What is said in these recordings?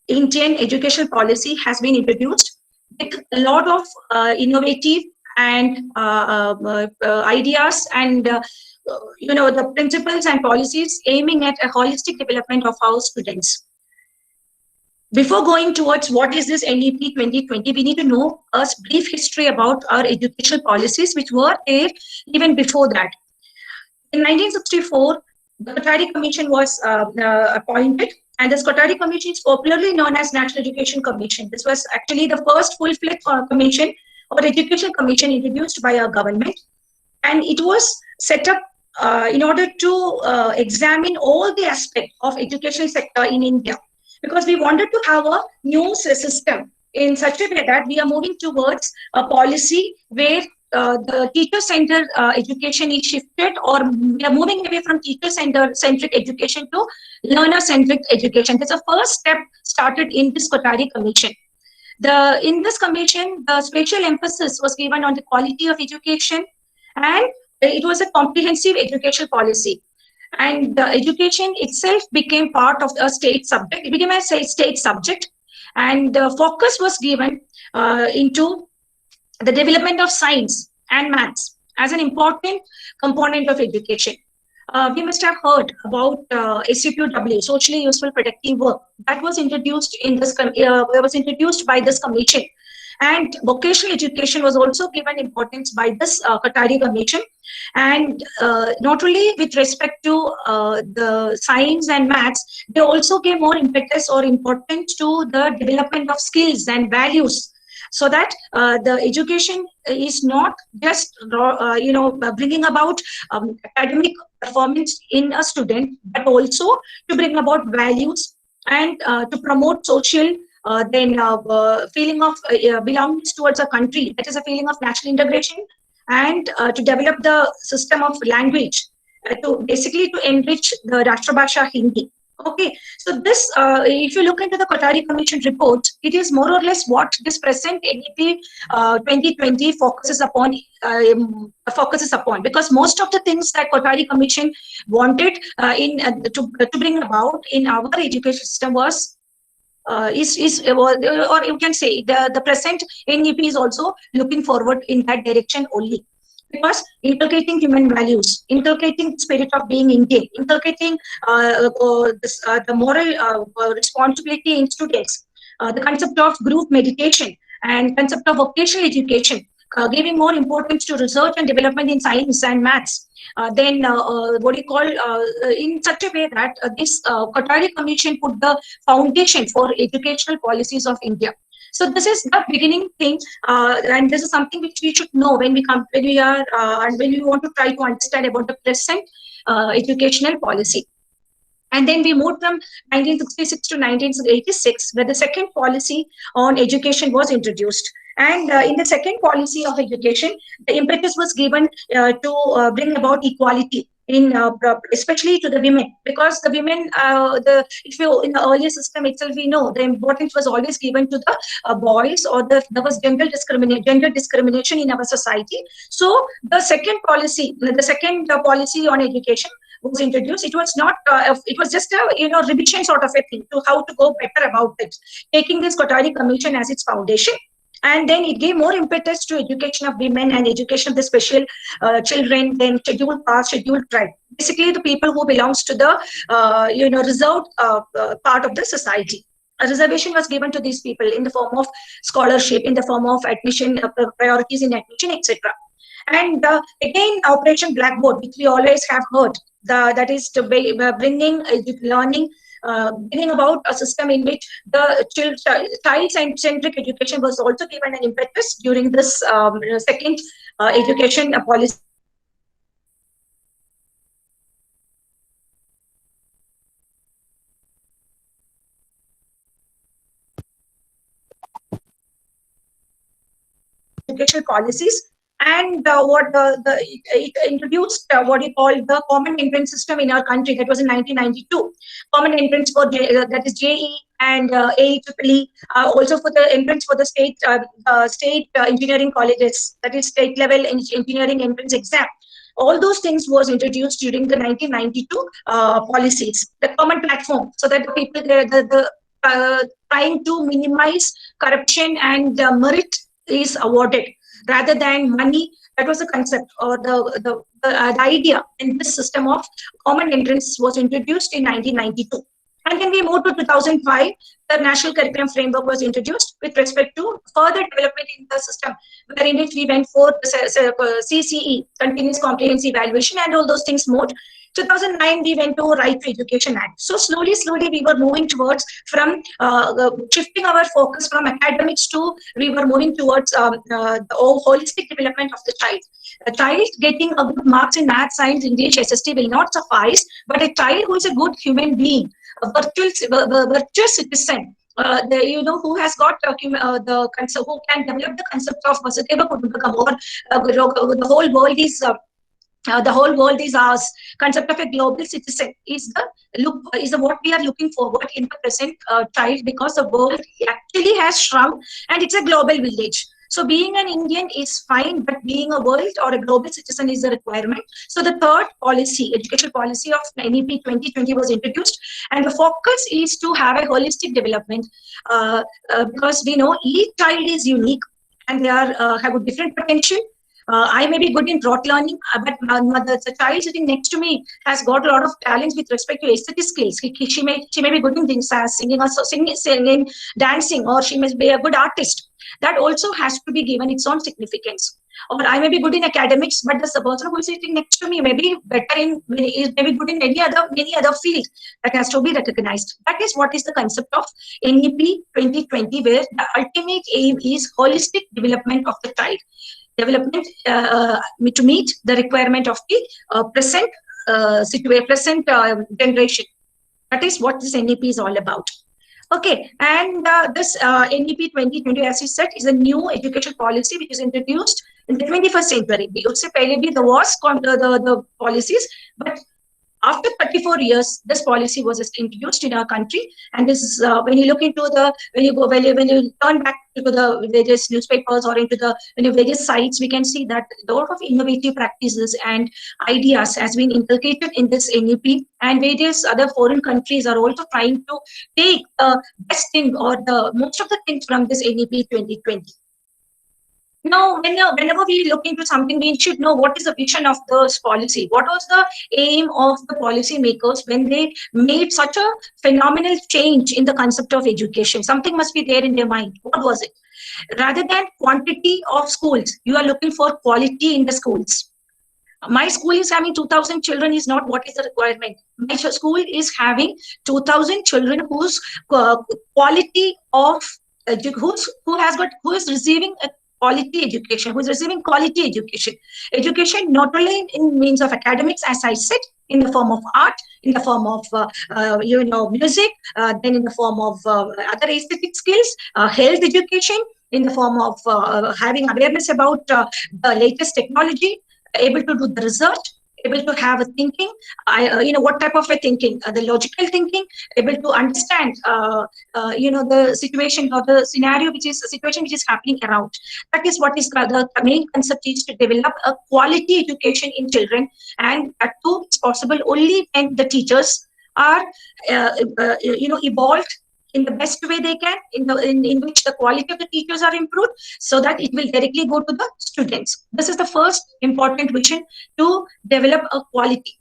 Indian educational policy has been introduced with a lot of innovative and ideas and the principles and policies aiming at a holistic development of our students. Before going towards what is this NEP 2020, we need to know a brief history about our educational policies, which were there even before that. In 1964, the Kothari Commission was appointed, and this Kothari Commission is popularly known as National Education Commission. This was actually the first full-fledged commission or education commission introduced by our government, and it was set up in order to examine all the aspects of educational sector in India, because we wanted to have a new system in such a way that we are moving towards a policy where the teacher-centered education is shifted, or we are moving away from teacher-centric education to learner-centric education. That's the first step started in this Kothari Commission. In this commission, the special emphasis was given on the quality of education, and it was a comprehensive educational policy. And the education itself became part of a state subject. It became a state subject, and the focus was given into the development of science and maths as an important component of education. We must have heard about SUPW, socially useful productive work, that was introduced in this by this commission. And vocational education was also given importance by this Kothari Commission. And not only with respect to the science and maths, they also gave more impetus or importance to the development of skills and values, so that the education is not just bringing about academic performance in a student, but also to bring about values and to promote social feeling of belonging towards a country, that is a feeling of national integration, and to develop the system of language, to basically to enrich the Rashtrabhasha Hindi. Okay, so this, if you look into the Kothari Commission report, it is more or less what this present NEP 2020 focuses upon, because most of the things that Kothari Commission wanted to bring about in our education system was or you can say the present NEP is also looking forward in that direction only. Because inculcating human values, inculcating the spirit of being Indian, inculcating the moral responsibility in students, the concept of group meditation and concept of vocational education, giving more importance to research and development in science and maths. In such a way that this Kothari Commission put the foundation for educational policies of India. So this is the beginning thing, and this is something which we should know when we want to try to understand about the present educational policy. And then we moved from 1966 to 1986, where the second policy on education was introduced. And in the second policy of education, the impetus was given to bring about equality in especially to the women, because the women, if you in the earlier system itself, we know the importance was always given to the boys, or there was gender discrimination in our society. So the second policy on education was introduced. It was not it was just a revision sort of a thing to how to go better about it, taking this Kothari Commission as its foundation. And then it gave more impetus to education of women and education of the special children, then scheduled caste, scheduled tribe, basically the people who belongs to the reserved part of the society. A reservation was given to these people in the form of scholarship, in the form of admission, priorities in admission, etc. And again, Operation Blackboard, which we always have heard, that is to be bringing learning, bringing about a system in which the child-centric education was also given an impetus during this second education policy. Educational policies. And it introduced what we call the common entrance system in our country. That was in 1992. Common entrance for that is JE and AEEE, also for the entrance for the state engineering colleges, that is state level engineering entrance exam. All those things was introduced during the 1992 policies. The common platform, so that the people, the trying to minimize corruption and merit is awarded rather than money. That was the concept or the idea in this system of common entrance was introduced in 1992. And then we moved to 2005, the National Curriculum Framework was introduced with respect to further development in the system, wherein which we went for CCE, Continuous Comprehensive Evaluation, and all those things more. 2009, we went to Right to Education Act. So slowly, we were moving towards from shifting our focus from academics to we were moving towards the holistic development of the child. A child getting a good marks in math, science, English, SST will not suffice, but a child who is a good human being, a virtuous citizen, who has got the concept, who can develop the concept of Vasudeva Kutumbakam, or the whole world is ours. Concept of a global citizen is what we are looking forward in the present child, because the world actually has shrunk and it's a global village. So being an Indian is fine, but being a world or a global citizen is a requirement. So the third policy, educational policy of NEP 2020 was introduced, and the focus is to have a holistic development because we know each child is unique and they are have a different potential. I may be good in rote learning, but the child sitting next to me has got a lot of talents with respect to aesthetic skills. She may be good in things as singing, dancing, or she may be a good artist. That also has to be given its own significance. Or I may be good in academics, but the person who is sitting next to me may be better in, may be good in many other field. That has to be recognized. That is what is the concept of NEP 2020, where the ultimate aim is holistic development of the child. Development to meet the requirement of the present generation. That is what this NEP is all about. Okay, and this NEP 2020, as you said, is a new education policy which is introduced in the 21st century. There was the policies, but after 34 years, this policy was introduced in our country. And this is when you look into when you turn back to the various newspapers or into the various sites, we can see that a lot of innovative practices and ideas has been inculcated in this NEP, and various other foreign countries are also trying to take the best thing or the most of the things from this NEP 2020. Now, whenever we look into something, we should know what is the vision of this policy. What was the aim of the policy makers when they made such a phenomenal change in the concept of education? Something must be there in their mind. What was it? Rather than quantity of schools, you are looking for quality in the schools. My school is having 2,000 children is not what is the requirement. My school is having 2,000 children whose quality of who is receiving a quality education, who is receiving quality education. Education not only in means of academics, as I said, in the form of art, in the form of music, then in the form of other aesthetic skills, health education, in the form of having awareness about the latest technology, able to do the research, able to have a thinking, what type of a thinking, the logical thinking, able to understand, the situation or the scenario, which is a situation which is happening around. That is what is the main concept, is to develop a quality education in children, and that too is possible only when the teachers are, evolved in the best way they can, in which the quality of the teachers are improved, so that it will directly go to the students. This is the first important vision, to develop a quality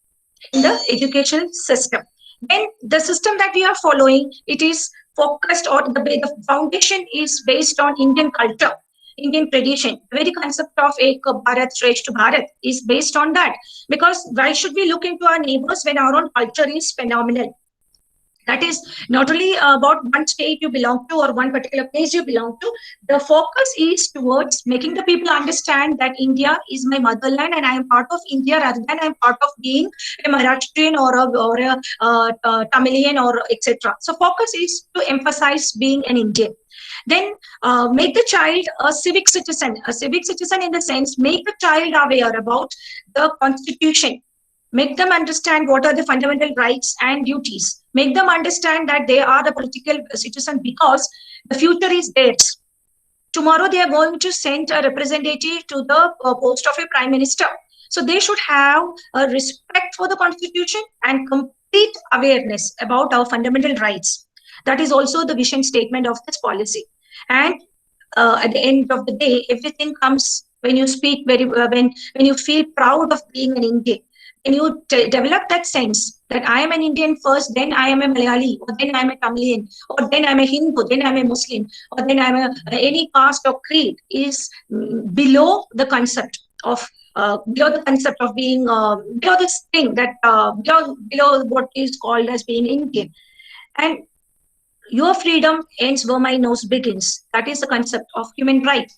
in the education system. Then the system that we are following, it is focused on the foundation is based on Indian culture, Indian tradition. The very concept of Ek Bharat Shreshth Bharat is based on that. Because why should we look into our neighbors when our own culture is phenomenal? That is not only about one state you belong to or one particular place you belong to. The focus is towards making the people understand that India is my motherland and I am part of India, rather than I am part of being a Maharashtrian or a Tamilian or etc. So focus is to emphasize being an Indian. Then make the child a civic citizen in the sense, make the child aware about the constitution. Make them understand what are the fundamental rights and duties. Make them understand that they are the political citizen, because the future is theirs. Tomorrow they are going to send a representative to the post of a prime minister. So they should have a respect for the constitution and complete awareness about our fundamental rights. That is also the vision statement of this policy. And at the end of the day, everything comes when you speak when you feel proud of being an Indian. When you develop that sense that I am an Indian first, then I am a Malayali, or then I am a Tamilian, or then I am a Hindu, then I am a Muslim, or then I am any caste or creed, is below the concept of being below this thing that below what is called as being Indian. And your freedom ends where my nose begins. That is the concept of human rights.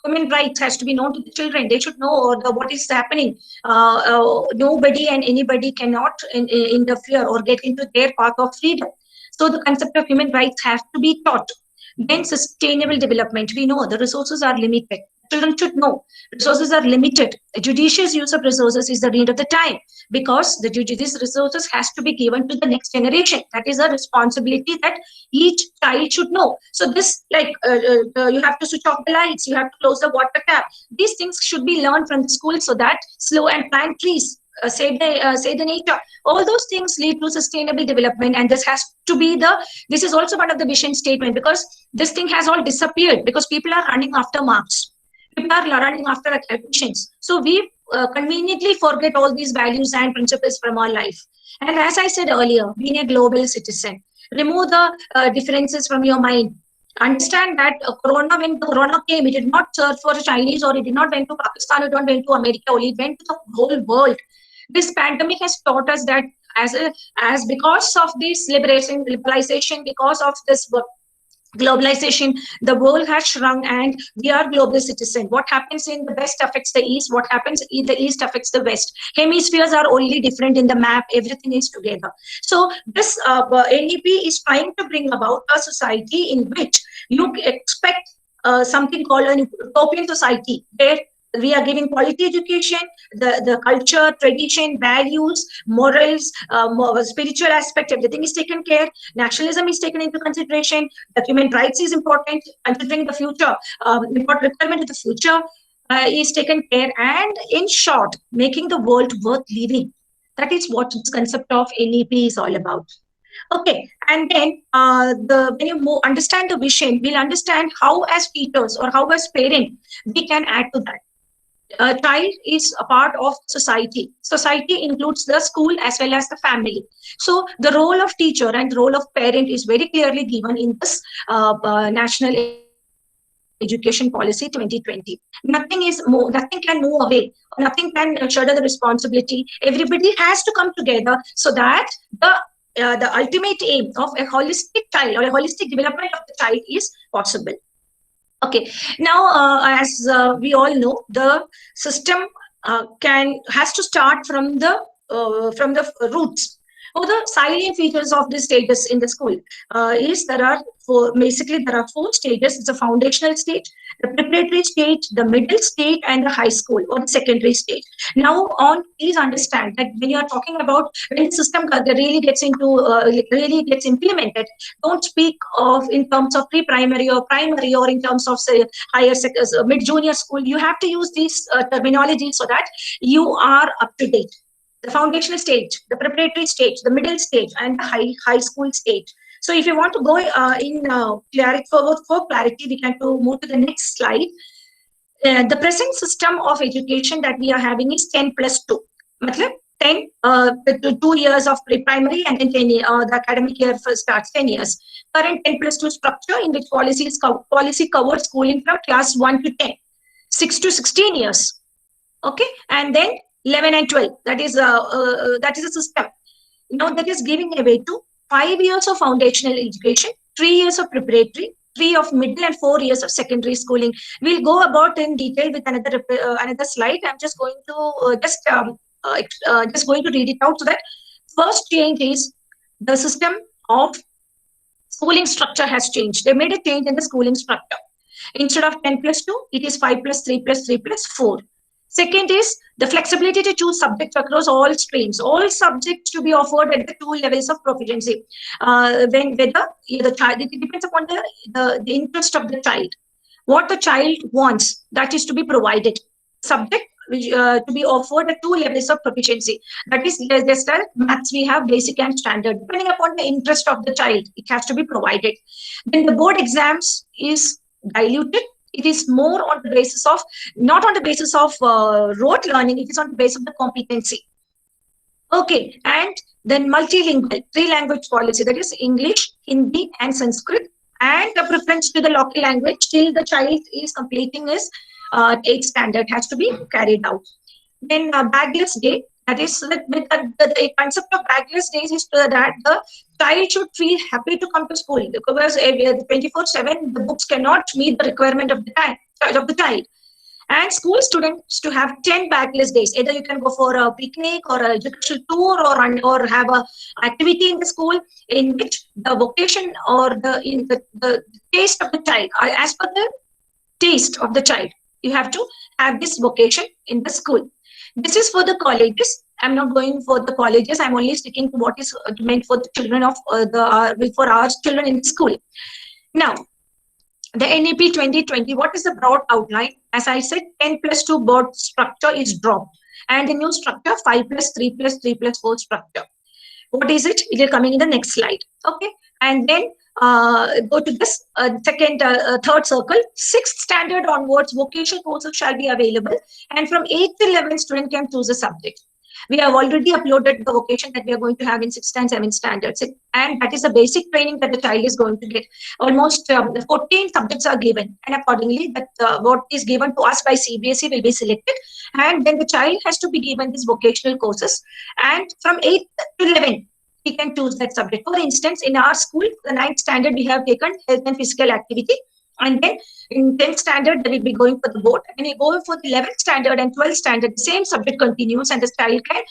Human rights has to be known to the children. They should know what is happening. Nobody and anybody cannot interfere or get into their path of freedom. So the concept of human rights has to be taught. Then sustainable development. We know the resources are limited. Children should know resources are limited. A judicious use of resources is the need of the time, because these resources has to be given to the next generation. That is a responsibility that each child should know. So this, like you have to switch off the lights, you have to close the water tap. These things should be learned from the school, so that slow and plant trees, save the nature. All those things lead to sustainable development, and this is also one of the vision statement, because this thing has all disappeared because people are running after marks. People are running after calculations. So we conveniently forget all these values and principles from our life. And as I said earlier, being a global citizen, remove the differences from your mind. Understand that when the corona came, it did not search for a Chinese, or it did not went to Pakistan, it did not went to America, only it went to the whole world. This pandemic has taught us that as because of this liberalization, because of this globalization, the world has shrunk and we are global citizens. What happens in the west affects the east, what happens in the east affects the west. Hemispheres are only different in the map, everything is together. So this NEP is trying to bring about a society in which you expect something called an utopian society, where we are giving quality education, the culture, tradition, values, morals, spiritual aspect, everything is taken care. Nationalism is taken into consideration. The human rights is important, considering the future, requirement of the future is taken care. And in short, making the world worth living. That is what this concept of NEP is all about. Okay, and then when you understand the vision, we'll understand how as teachers or how as parents we can add to that. A child is a part of society. Society includes the school as well as the family. So the role of teacher and the role of parent is very clearly given in this National Education Policy 2020. Nothing can move away. Nothing can shoulder the responsibility. Everybody has to come together so that the ultimate aim of a holistic child or a holistic development of the child is possible. Okay, now as we all know, the system has to start from the roots. Or the salient features of the stages in the school is there are four stages. It's a foundational stage, the preparatory stage, the middle stage, and the high school or the secondary stage. Now please understand that when you are talking about when the system really gets implemented, don't speak of in terms of pre-primary or primary or in terms of say higher mid-junior school. You have to use these terminology so that you are up to date. The foundational stage, the preparatory stage, the middle stage, and the high school stage. So if you want to go for clarity, we can move to the next slide. The present system of education that we are having is 10+2. Matlab 10, 2 years of pre-primary, and then 10 the academic year first starts 10 years. Current 10+2 structure in which policy covers schooling from class 1 to 10, 6 to 16 years. Okay, and then 11 and 12, that is a system that is giving away to 5 years of foundational education, 3 years of preparatory, 3 of middle, and 4 years of secondary schooling. We'll go about in detail with another slide. I'm just going to just going to read it out. So that first change is the system of schooling structure has changed. They made a change in the schooling structure. Instead of 10+2, it is 5+3+3+4. Second is the flexibility to choose subjects across all streams, all subjects to be offered at the 2 levels of proficiency. Whether the child, it depends upon the interest of the child. What the child wants, that is to be provided. Subject to be offered at 2 levels of proficiency. That is, just as maths, we have basic and standard. Depending upon the interest of the child, it has to be provided. Then the board exams is diluted. It is more on the basis of, not on the basis of rote learning, it is on the basis of the competency. Okay, and then multilingual, 3 language policy, that is English, Hindi, and Sanskrit, and the preference to the local language till the child is completing his 8th standard has to be carried out. Then bagless day, that is the concept of bagless days is that the child should feel happy to come to school, because 24/7 the books cannot meet the requirement of the child. And school students to have 10 bagless days. Either you can go for a picnic or a educational tour, or have a activity in the school in which the vocation or the taste of the child, as per the taste of the child, you have to have this vocation in the school. This is for the colleges. I'm not going for the colleges. I'm only sticking to what is meant for the children of for our children in the school. Now, the NEP 2020, what is the broad outline? As I said, 10+2 board structure is dropped. And the new structure, 5+3+3+4 structure. What is it? It will come in the next slide. Okay. And then go to this third circle. 6th standard onwards, vocational courses shall be available. And from 8th to 11th, student can choose a subject. We have already uploaded the vocation that we are going to have in 6th and 7th standards. And that is the basic training that the child is going to get. Almost 14 subjects are given. And accordingly, that what is given to us by CBSE will be selected. And then the child has to be given these vocational courses. And from 8th to 11th, he can choose that subject. For instance, in our school, the 9th standard, we have taken health and physical activity. And then in 10th standard, they will be going for the board. And you go for the 11th standard and 12th standard, the same subject continues, and the child can,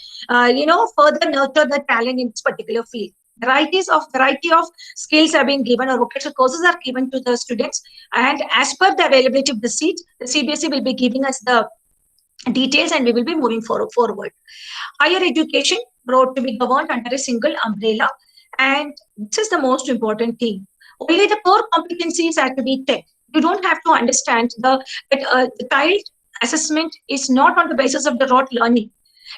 further nurture the talent in this particular field. Variety of skills have been given, or vocational courses are given to the students. And as per the availability of the seats, the CBSE will be giving us the details, and we will be moving forward. Higher education brought to be governed under a single umbrella. And this is the most important thing. Only the core competencies are to be taught. You don't have to understand that the child assessment is not on the basis of the rote learning.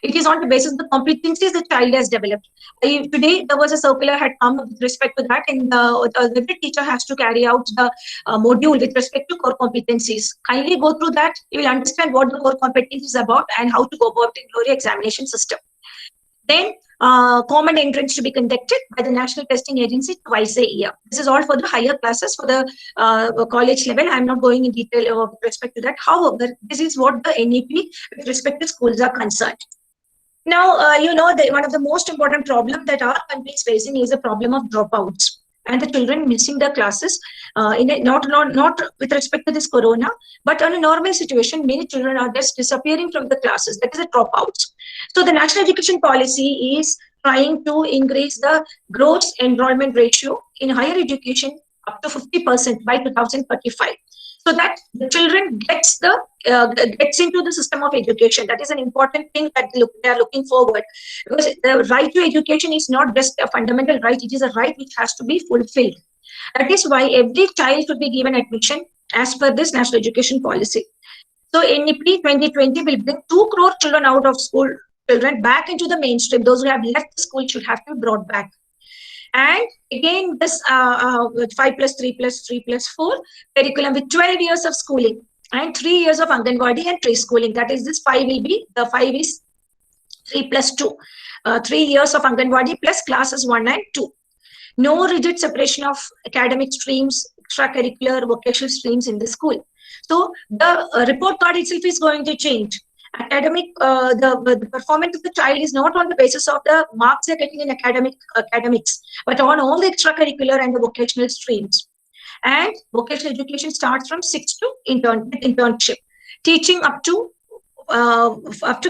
It is on the basis of the competencies the child has developed. Today, there was a circular had come with respect to that, and every teacher has to carry out the module with respect to core competencies. Kindly go through that. You will understand what the core competence is about and how to go about the glory examination system. Then common entrance to be conducted by the National Testing Agency twice a year. This is all for the higher classes. For the college level, I'm not going in detail with respect to that. However, this is what the NEP with respect to schools are concerned. Now, one of the most important problems that our country is facing is a problem of dropouts and the children missing their classes. Not with respect to this corona, but on a normal situation, many children are just disappearing from the classes. That is the dropouts. So the National Education Policy is trying to increase the gross enrollment ratio in higher education up to 50% by 2035. So that the children gets into the system of education. That is an important thing that they are looking forward, because the right to education is not just a fundamental right; it is a right which has to be fulfilled. That is why every child should be given admission as per this National Education Policy. So NEP 2020 will bring 2 crore children out of school, children back into the mainstream. Those who have left the school should have to be brought back. And again, this 5+3+3+4 curriculum with 12 years of schooling and 3 years of Anganwadi and preschooling. That is, this 5 will be, the 5 is 3+2. 3 years of Anganwadi plus classes 1 and 2. No rigid separation of academic streams, extracurricular, vocational streams in the school. So the report card itself is going to change. The performance of the child is not on the basis of the marks they're getting in academics, but on all the extracurricular and the vocational streams. And vocational education starts from 6th to internship. Teaching up to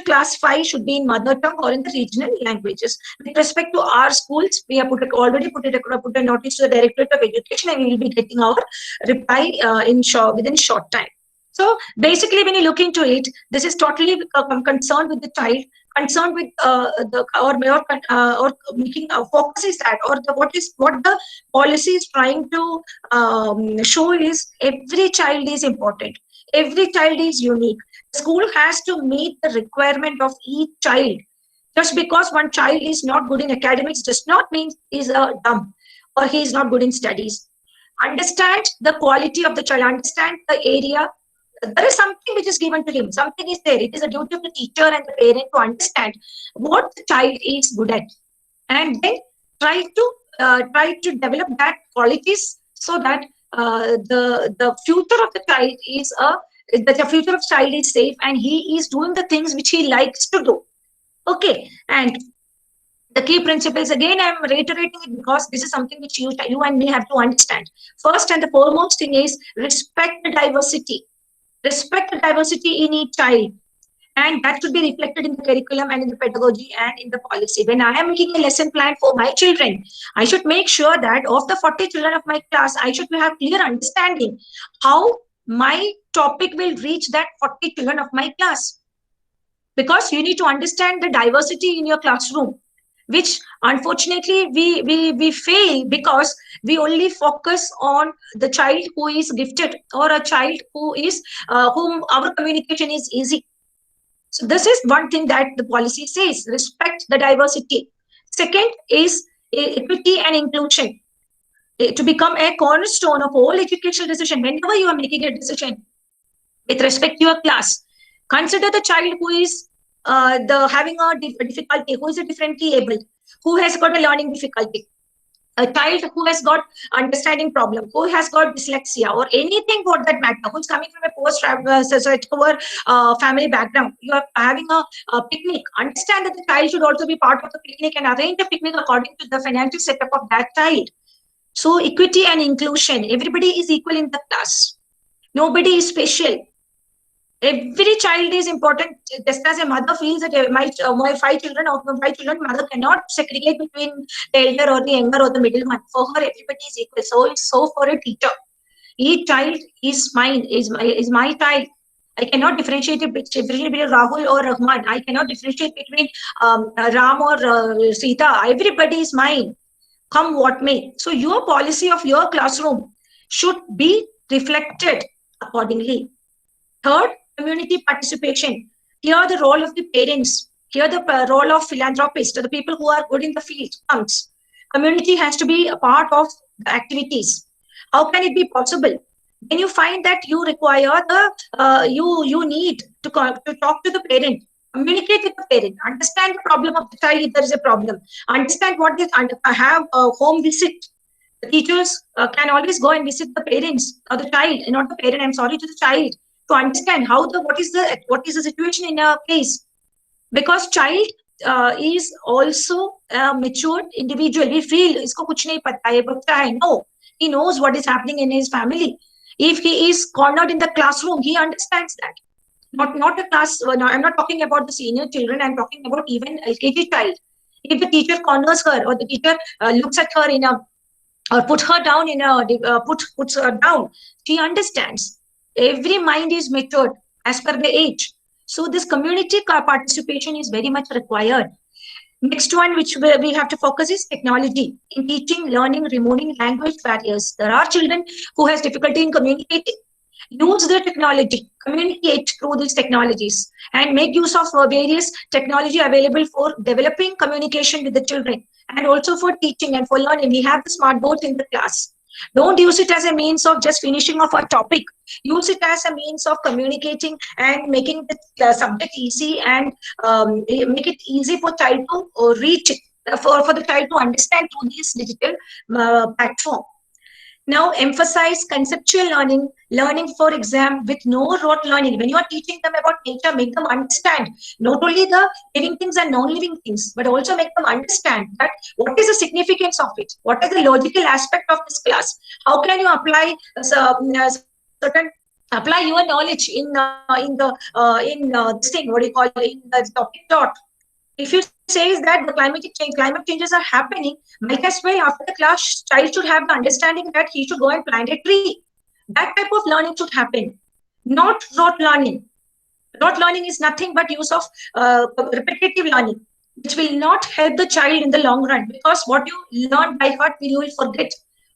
class 5 should be in mother tongue or in the regional languages. With respect to our schools, we have already put a notice to the Directorate of Education, and we will be getting our reply within short time. So basically, when you look into it, this is totally concerned with the child, concerned with making a focus is that, or what the policy is trying to show is every child is important. Every child is unique. The school has to meet the requirement of each child. Just because one child is not good in academics does not mean he's dumb or he is not good in studies. Understand the quality of the child, understand the area. There is something which is given to him, something is there. It is a duty of the teacher and the parent to understand what the child is good at, and then try to develop that qualities so that the future of the child is the future of child is safe and he is doing the things which he likes to do. Okay, and the key principles, again I'm reiterating it because this is something which you and me have to understand. First and the foremost thing is respect the diversity. Respect the diversity in each child, and that should be reflected in the curriculum and in the pedagogy and in the policy. When I am making a lesson plan for my children, I should make sure that of the 40 children of my class, I should have clear understanding how my topic will reach that 40 children of my class. Because you need to understand the diversity in your classroom, which unfortunately we fail because we only focus on the child who is gifted or a child who is whom our communication is easy. So this is one thing that the policy says: respect the diversity. Second is equity and inclusion, to become a cornerstone of all educational decision. Whenever you are making a decision with respect to your class, consider the child who is having a difficulty, who is a differently able, who has got a learning difficulty, a child who has got understanding problem, who has got dyslexia or anything for that matter, who's coming from a poor family background. You are having a picnic. Understand that the child should also be part of the picnic and arrange the picnic according to the financial setup of that child. So equity and inclusion. Everybody is equal in the class. Nobody is special. Every child is important. Just as a mother feels that my 5 children, out of my 5 children, mother cannot segregate between the elder or the younger or the middle one. For her, everybody is equal. So for a teacher, each child is mine, is my child. I cannot differentiate between Rahul or Rahman. I cannot differentiate between Ram or Sita. Everybody is mine, come what may. So your policy of your classroom should be reflected accordingly. Third, community participation. Here the role of the parents, here the role of philanthropists, the people who are good in the field comes. Community has to be a part of the activities. How can it be possible? When you find that you require you need to talk to the parent, communicate with the parent, understand the problem of the child if there is a problem, understand what is, have a home visit. The teachers can always go and visit the parents or the child, not the parent, I'm sorry, to the child, to understand what is the situation in a place, because child is also a matured individual. We feel isko kuch nahi pata hai, bachcha hai. No, he knows what is happening in his family. If he is cornered in the classroom, he understands that. Not a class. No, I'm not talking about the senior children. I'm talking about even LKG child. If the teacher corners her or the teacher looks at her or put her down puts her down, she understands. Every mind is matured as per the age. So this community participation is very much required. Next one, which we have to focus, is technology. In teaching, learning, removing language barriers. There are children who has difficulty in communicating. Use the technology, communicate through these technologies, and make use of various technology available for developing communication with the children, and also for teaching and for learning. We have the smart boards in the class. Don't use it as a means of just finishing off a topic. Use it as a means of communicating and making the subject easy, and make it easy for child to reach it, for the child to understand through this digital platform. Now, emphasize conceptual learning for exam with no rote learning. When you are teaching them about nature, make them understand not only the living things and non-living things, but also make them understand that what is the significance of it, what is the logical aspect of this class, how can you apply apply your knowledge in this thing, what do you call it, in the topic dot. If you say that the climate changes are happening, might as well after the class, child should have the understanding that he should go and plant a tree. That type of learning should happen, not rote learning. Rote learning is nothing but use of repetitive learning, which will not help the child in the long run, because what you learn by heart, you will forget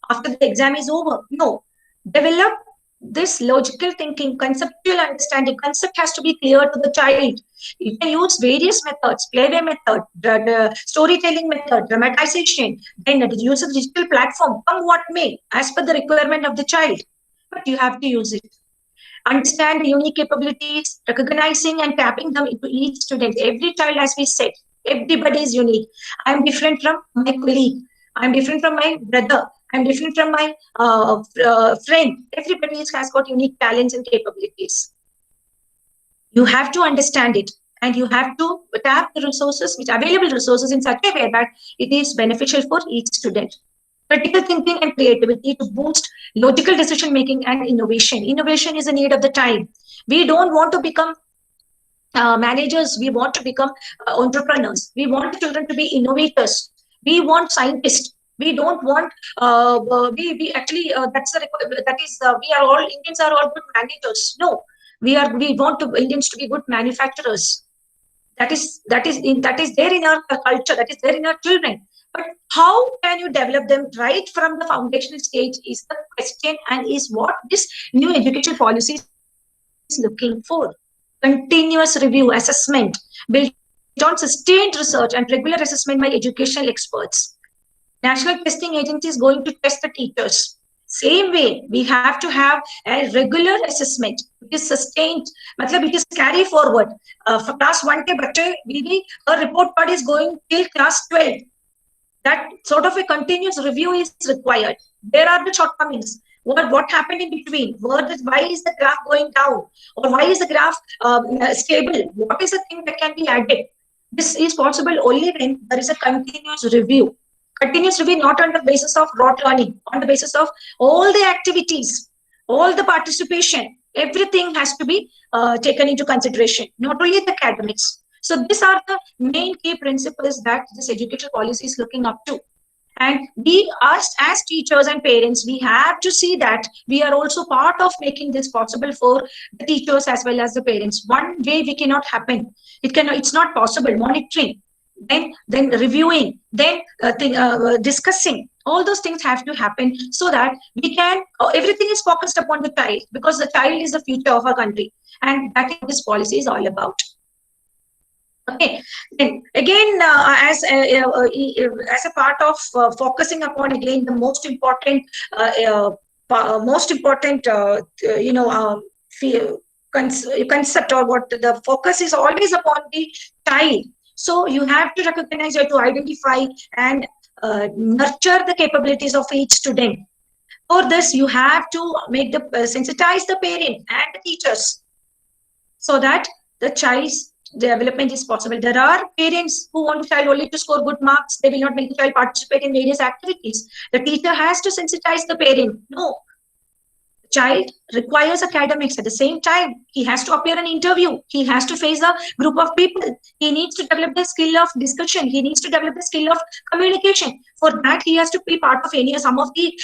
after the exam is over. No, develop this logical thinking, conceptual understanding, concept has to be clear to the child. You can use various methods, playway method, the storytelling method, dramatization, then the use of digital platform, come what may, as per the requirement of the child. But you have to use it. Understand the unique capabilities, recognizing and tapping them into each student. Every child, as we said, everybody is unique. I am different from my colleague. I am different from my brother. I am different from my friend. Everybody has got unique talents and capabilities. You have to understand it, and you have to tap the resources, which available resources, in such a way that it is beneficial for each student. Critical thinking and creativity to boost logical decision making and innovation. Innovation is a need of the time. We don't want to become managers. We want to become entrepreneurs. We want the children to be innovators. We want scientists. We don't want. We actually that's the that is we are all Indians are all good managers. No, we want to Indians to be good manufacturers. That is there in our culture. That is there in our children. But how can you develop them right from the foundational stage is the question, and is what this new education policy is looking for. Continuous review, assessment, built on sustained research and regular assessment by educational experts. National testing agency is going to test the teachers. Same way, we have to have a regular assessment. It is sustained, it is carry forward. For class 1 ke bache, a report card is going till class 12. That sort of a continuous review is required. There are the shortcomings. What happened in between? Why is the graph going down? Or why is the graph stable? What is the thing that can be added? This is possible only when there is a continuous review. Continuous review not on the basis of rote learning, on the basis of all the activities, all the participation, everything has to be taken into consideration, not only the academics. So these are the main key principles that this educational policy is looking up to. And we, as teachers and parents, we have to see that we are also part of making this possible for the teachers as well as the parents. One way we cannot happen. It's not possible. Monitoring, then reviewing, then discussing. All those things have to happen so that we can, everything is focused upon the child, because the child is the future of our country. And that is what this policy is all about. Okay, then again, as a part of focusing upon again the most important concept, or what the focus is always upon the child. So you have to recognize, you have to identify and nurture the capabilities of each student. For this, you have to make the sensitize the parent and the teachers so that the child's development is possible. There are parents who want the child only to score good marks. They will not make the child participate in various activities. The teacher has to sensitize the parent. No, the child requires academics. At the same time, he has to appear in an interview. He has to face a group of people. He needs to develop the skill of discussion. He needs to develop the skill of communication. For that, he has to be part of some of the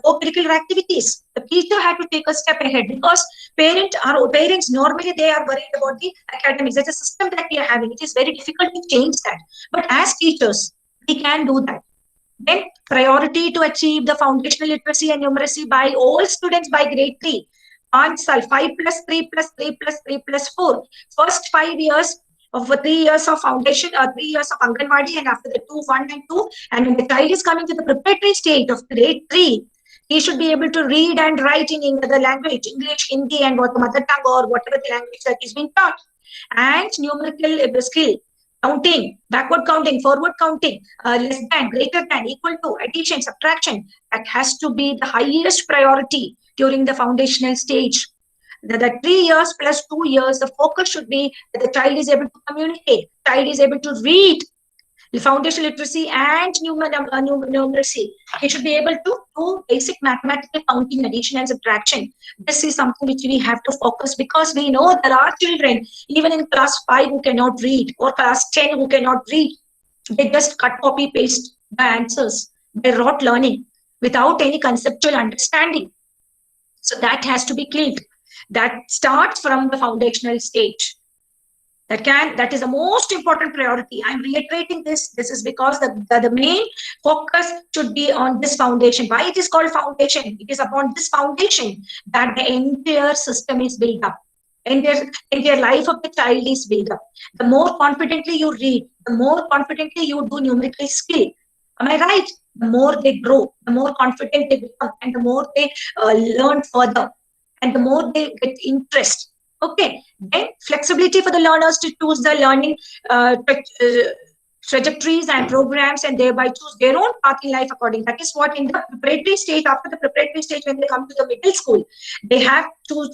co-curricular activities. The teacher had to take a step ahead, because parents normally they are worried about the academics. That's a system that we are having. It is very difficult to change that. But as teachers, we can do that. Then priority to achieve the foundational literacy and numeracy by all students by grade 3. 5 plus 3 plus 3 plus 3 plus 4. First 5 years of 3 years of foundation, 3 years of Anganwadi, and after the 1 and 2. And when the child is coming to the preparatory stage of grade 3, he should be able to read and write in the language, English, Hindi, and what the mother tongue or whatever the language that is being taught. And numerical skill, counting, backward counting, forward counting, less than, greater than, equal to, addition, subtraction. That has to be the highest priority during the foundational stage. The 3 years plus 2 years, the focus should be that the child is able to communicate, child is able to read, the foundational literacy and numeracy. He should be able to do basic mathematical counting, addition and subtraction. This is something which we have to focus, because we know there are children even in class 5 who cannot read, or class 10 who cannot read. They just cut, copy, paste the answers. They're rote learning without any conceptual understanding. So that has to be killed. That starts from the foundational stage. That is the most important priority. I'm reiterating this. This is because the main focus should be on this foundation. Why it is called foundation? It is upon this foundation that the entire system is built up. Entire life of the child is built up. The more confidently you read, the more confidently you do numerical skill. Am I right? The more they grow, the more confident they become, and the more they learn further, and the more they get interest. Okay, then flexibility for the learners to choose the learning trajectories and programs, and thereby choose their own path in life according. That is what in the preparatory stage, after the preparatory stage, when they come to the middle school, they can choose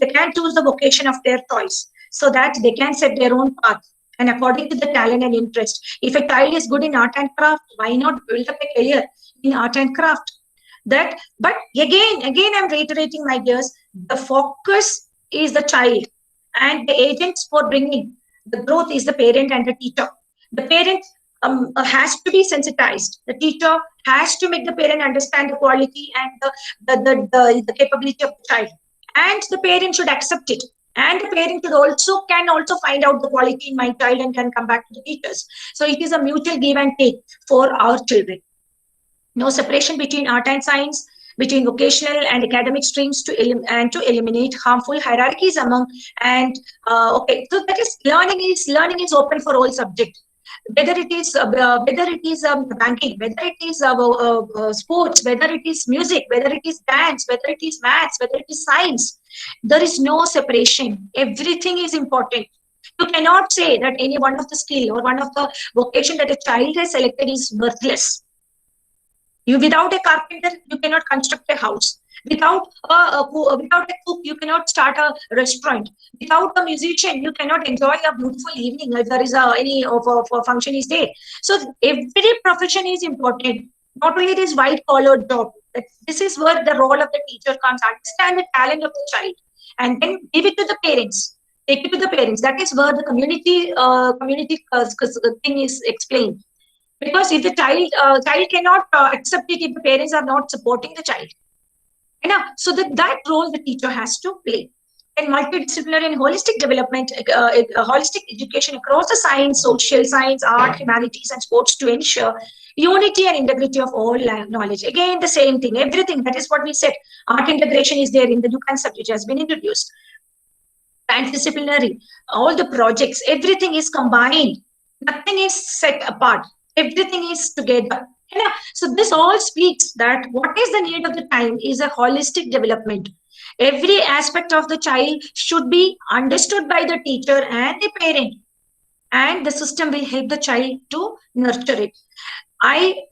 the vocation of their choice, so that they can set their own path and according to the talent and interest. If a child is good in art and craft, why not build up a career in art and craft? But again, I'm reiterating, my dears, the focus is the child, and the agents for bringing the growth is the parent and the teacher. The parent has to be sensitized. The teacher has to make the parent understand the quality and the capability of the child, and the parent should accept it. And the parent can also find out the quality in my child and can come back to the teachers. So it is a mutual give and take for our children. No separation between art and science, between vocational and academic streams to eliminate harmful hierarchies among. And okay, so that is learning is open for all subjects. Whether it is banking, whether it is sports, whether it is music, whether it is dance, whether it is maths, whether it is science, there is no separation. Everything is important. You cannot say that any one of the skill or one of the vocation that a child has selected is worthless. Without a carpenter, you cannot construct a house. Without a cook, you cannot start a restaurant. Without a musician, you cannot enjoy a beautiful evening if there is any function is there. So every profession is important. Not only this white-collar job. This is where the role of the teacher comes. Understand the talent of the child, and then give it to the parents. Take it to the parents. That is where the community thing is explained. Because if the child cannot accept it if the parents are not supporting the child. So that role the teacher has to play. And multidisciplinary and holistic development, holistic education across the science, social science, art, humanities, and sports to ensure unity and integrity of all knowledge. Again, the same thing, everything. That is what we said. Art integration is there in the new concept which has been introduced. Transdisciplinary, all the projects, everything is combined. Nothing is set apart. Everything is together. So this all speaks that what is the need of the time is a holistic development. Every aspect of the child should be understood by the teacher and the parent, and the system will help the child to nurture it. I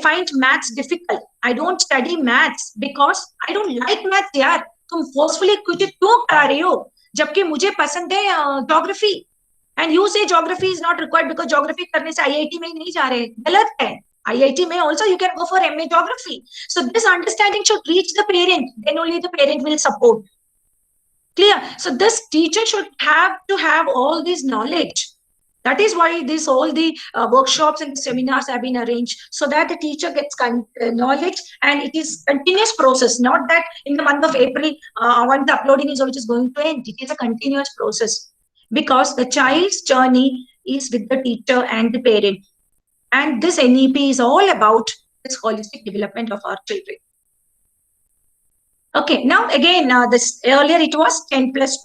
find maths difficult. I don't study maths because I don't like maths. यार तुम forcefully कुछ क्यों करा रहे हो जबकि मुझे पसंद है geography. And you say geography is not required because geography करने से IIT में नहीं जा रहे. गलत है. IIT में also you can go for MA geography. So this understanding should reach the parent. Then only the parent will support. Clear? So this teacher should have to have all this knowledge. That is why all the workshops and seminars have been arranged, so that the teacher gets knowledge, and it is continuous process. Not that in the month of April, once the uploading is going to end. It is a continuous process. Because the child's journey is with the teacher and the parent. And this NEP is all about this holistic development of our children. Okay, now again, this earlier it was 10+2,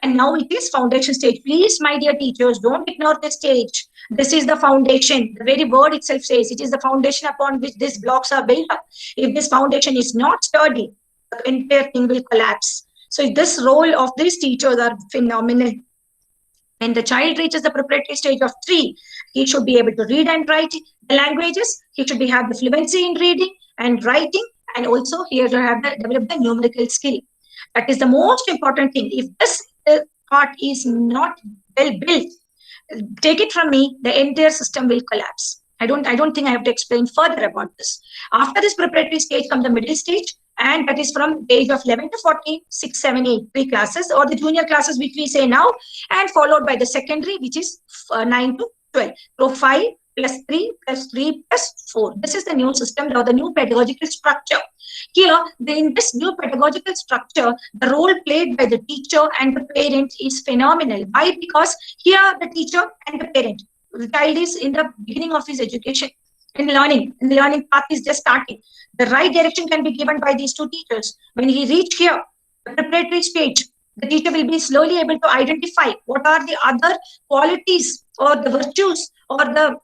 and now it is foundation stage. Please, my dear teachers, don't ignore this stage. This is the foundation. The very word itself says it is the foundation upon which these blocks are built up. If this foundation is not sturdy, the entire thing will collapse. So this role of these teachers are phenomenal. When the child reaches the preparatory stage of 3, he should be able to read and write the languages. He should have the fluency in reading and writing, and also he has to develop the numerical skill. That is the most important thing. If this part is not well built, take it from me, the entire system will collapse. I don't think I have to explain further about this. After this preparatory stage comes the middle stage, and that is from the age of 11 to 14, 6, 7, 8, 3 classes, or the junior classes, which we say now, and followed by the secondary, which is 9 to 12. Profile, plus 3 plus 3 plus 4. This is the new system or the new pedagogical structure. Here, in this new pedagogical structure, the role played by the teacher and the parent is phenomenal. Why? Because here the teacher and the parent, the child is in the beginning of his education and learning, and the learning path is just starting. The right direction can be given by these two teachers. When he reach here, the preparatory stage, the teacher will be slowly able to identify what are the other qualities or the virtues or the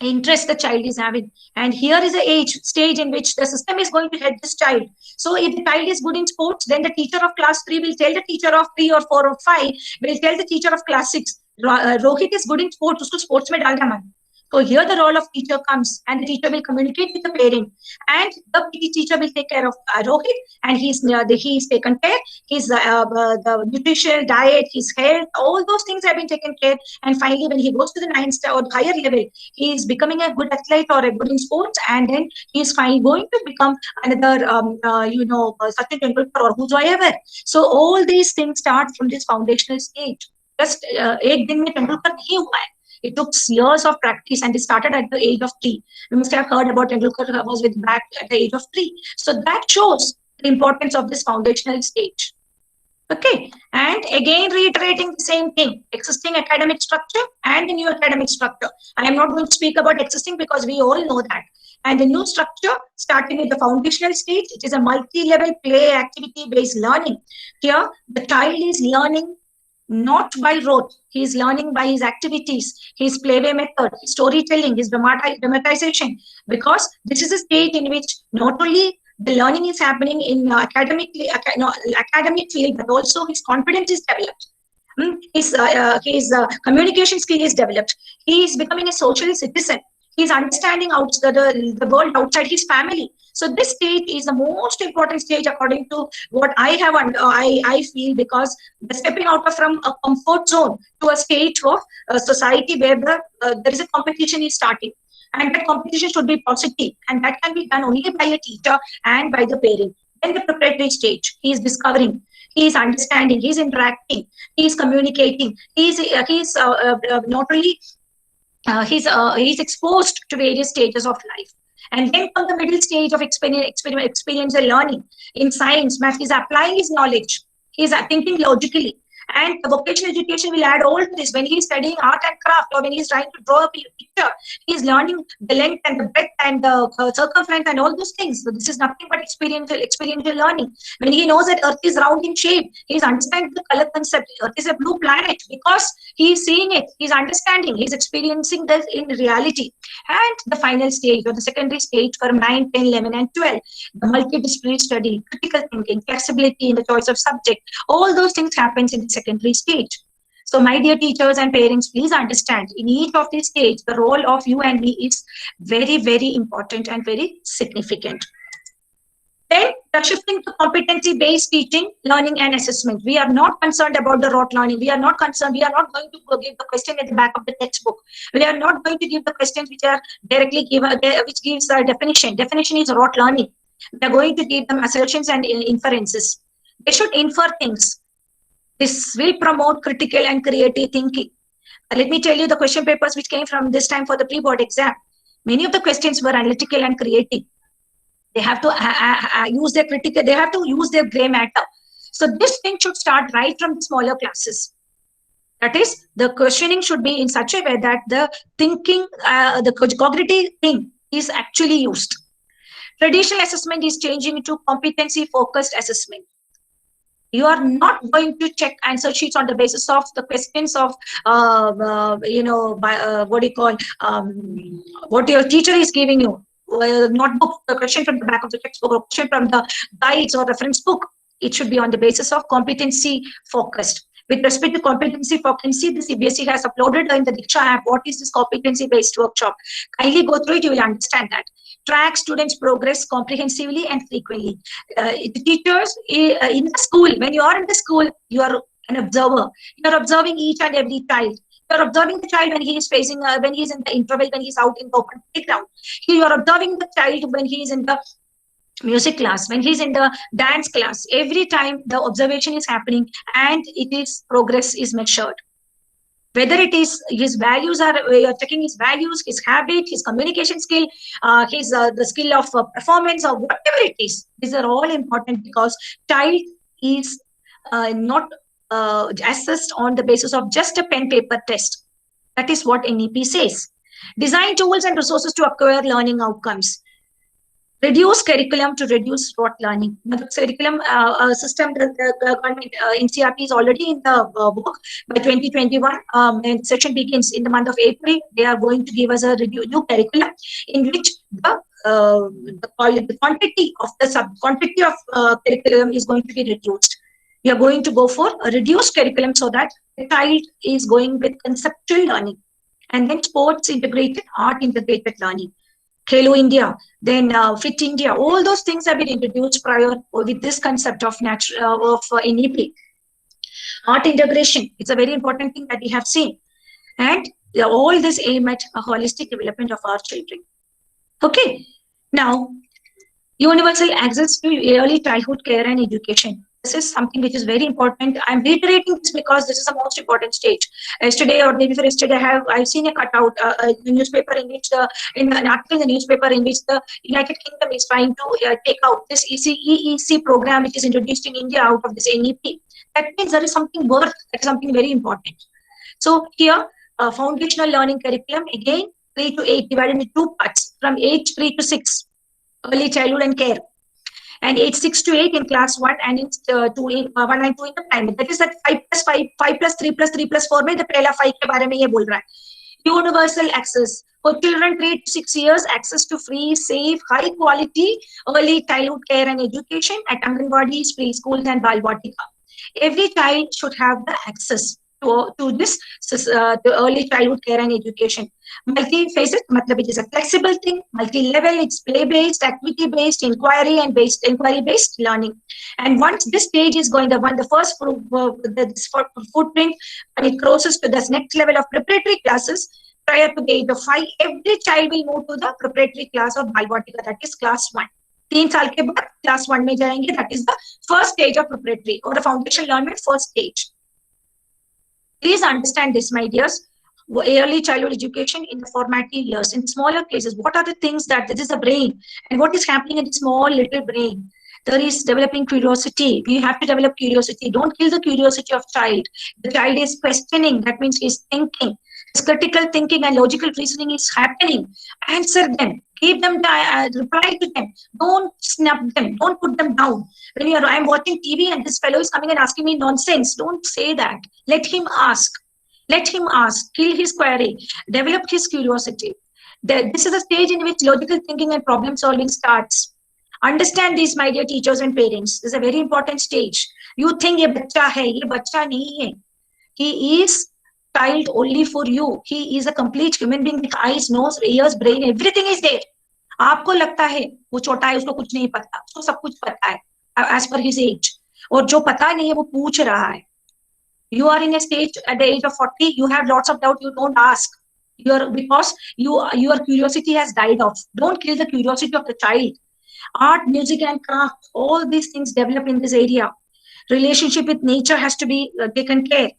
interest the child is having. And here is the age stage in which the system is going to help this child. So if the child is good in sports, then the teacher of class 3 will tell the teacher of 3 or 4 or 5, will tell the teacher of class 6, Rohit is good in sports, usko sports mein dalna man. So here the role of teacher comes, and the teacher will communicate with the parent, and the PT teacher will take care of Rohit, and he is taken care. His the nutrition, diet, his health, all those things have been taken care. And finally, when he goes to the 9th star or higher level, he is becoming a good athlete or a good in sports, and then he is finally going to become another Sachin Tendulkar or whosoever. So all these things start from this foundational stage. Just एक दिन में तेंदुलकर नहीं हुआ है. It took years of practice, and it started at the age of 3. You must have heard about Tendulkar was with back at the age of 3. So that shows the importance of this foundational stage. Okay, and again reiterating the same thing, existing academic structure and the new academic structure. I am not going to speak about existing because we all know that. And the new structure, starting with the foundational stage, it is a multi-level play activity-based learning. Here, the child is learning not by rote. He is learning by his activities, his playway method, his storytelling, his dramatization, because this is a stage in which not only the learning is happening in academic field, but also his confidence is developed. His communication skill is developed. He is becoming a social citizen. He is understanding the world outside his family. So this stage is the most important stage according to what I have, I feel, because the stepping out from a comfort zone to a stage of society where there is a competition is starting. And that competition should be positive, and that can be done only by a teacher and by the parent. Then the preparatory stage, he is discovering, he is understanding, he is interacting, he is communicating, he is not only he's exposed to various stages of life. And then from the middle stage of experiential learning in science, math, he's applying his knowledge, he's thinking logically. And the vocational education will add all to this. When he's studying art and craft, or when he's trying to draw a picture, he's learning the length and the breadth and the circumference and all those things. So this is nothing but experiential learning. When he knows that Earth is round in shape, he's understanding the color concept. Earth is a blue planet because he's seeing it, he's understanding, he's experiencing this in reality. And the final stage, or the secondary stage for 9, 10, 11, and 12, the multidisciplinary study, critical thinking, flexibility in the choice of subject, all those things happens in the secondary stage. So my dear teachers and parents, please understand, in each of these stages, the role of you and me is very, very important and very significant. Then shifting to competency-based teaching, learning, and assessment. We are not concerned about the rote learning. We are not concerned. We are not going to give the question at the back of the textbook. We are not going to give the questions which are directly given, which gives a definition. Definition is rote learning. We are going to give them assertions and inferences. They should infer things. This will promote critical and creative thinking. Let me tell you the question papers which came from this time for the pre-board exam. Many of the questions were analytical and creative. They have to use their critical, they have to use their gray matter. So this thing should start right from the smaller classes. That is, the questioning should be in such a way that the thinking, the cognitive thing is actually used. Traditional assessment is changing into competency-focused assessment. You are not going to check answer sheets on the basis of the questions of, what your teacher is giving you. Notebook, the question from the back of the textbook, or question from the guides or reference book. It should be on the basis of competency focused. With respect to competency focused, the CBSE has uploaded in the Diksha app what is this competency-based workshop. Kindly go through it, you will understand that. Track students' progress comprehensively and frequently. The teachers in the school, when you are in the school, you are an observer. You are observing each and every child. You are observing the child when he is facing, when he is in the interval, when he is out in the open playground. You are observing the child when he is in the music class, when he is in the dance class. Every time the observation is happening and progress is measured. Whether it is his values are checking his values, his habit, his communication skill, his the skill of performance, or whatever it is. These are all important because child is not assessed on the basis of just a pen paper test. That is what NEP says. Design tools and resources to acquire learning outcomes. Reduce curriculum to reduce rote learning. The curriculum system, the government NCRT is already in the book. By 2021, and the session begins in the month of April. They are going to give us a new curriculum in which the quantity of curriculum is going to be reduced. We are going to go for a reduced curriculum so that the child is going with conceptual learning, and then sports integrated, art integrated learning. Hello India, then Fit India, all those things have been introduced prior with this concept of NEP. Art integration, it's a very important thing that we have seen. And all this aim at a holistic development of our children. Okay, now, universal access to early childhood care and education. This is something which is very important. I'm reiterating this because this is the most important stage. Yesterday or day before yesterday, I've seen a cutout, a newspaper in which in an article in the newspaper in which the United Kingdom is trying to take out this EEC program which is introduced in India out of this NEP. That means there is something worth, that is something very important. So here, foundational learning curriculum, again, 3 to 8 divided into 2 parts from age 3 to 6, early childhood and care. And age 6 to 8 in class 1 and in 1 and 2 in the primary. That is that 5 plus 5, 5 plus 3 plus 3 plus 4 में the पहला 5 के बारे में ये बोल रहा है. Universal access for children 3 to 6 years, access to free, safe, high quality early childhood care and education at Anganwadis, preschools and Balvatika. Every child should have the access to this to early childhood care and education. Multi-facet, matlab it is a flexible thing, multi-level, it's play-based, activity-based, inquiry-based learning. And once this stage is going, the first footprint, when it crosses to this next level of preparatory classes, prior to the age of 5, every child will move to the preparatory class of Balvatika, that is class 1. 3 साल के बाद class 1 में जाएंगे, that is the first stage of preparatory or the foundation learning first stage. Please understand this, my dears. Early childhood education in the formative years, in smaller cases, what are the things that this is the brain and what is happening in the small little brain? There is developing curiosity. We have to develop curiosity. Don't kill the curiosity of child. The child is questioning. That means he's thinking. His critical thinking and logical reasoning is happening. Answer them. Give them reply to them. Don't snub them. Don't put them down. When I'm watching TV and this fellow is coming and asking me nonsense, don't say that. Let him ask. Let him ask. Kill his query. Develop his curiosity. This is a stage in which logical thinking and problem solving starts. Understand this, my dear teachers and parents. This is a very important stage. You think ye bacha hai, ye bacha nahi hai. He is child only for you. He is a complete human being with eyes, nose, ears, brain, everything is there. आपको लगता है वो छोटा है, उसको कुछ नहीं पता, उसको सब कुछ पता है as per his age. और जो पता नहीं है वो पूछ रहा है. You are in a stage at the age of 40, you have lots of doubt, you don't ask. Because your curiosity has died off. Don't kill the curiosity of the child. Art, music and craft, all these things develop in this area. Relationship with nature has to be taken care.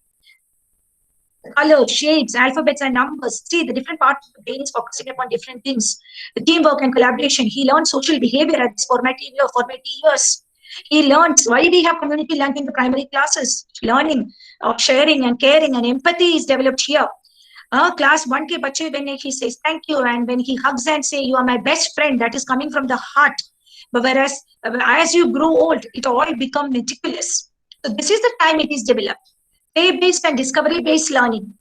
Colors, shapes, alphabets and numbers. See, the different parts of the brain is focusing upon different things. The teamwork and collaboration. He learns social behavior at this formative years. He learns why we have community learning in the primary classes. Learning of sharing and caring and empathy is developed here. Class 1 ke bache, when he says thank you and when he hugs and say you are my best friend, that is coming from the heart. But whereas as you grow old, it all becomes meticulous. So this is the time it is developed. Play-based and discovery-based learning.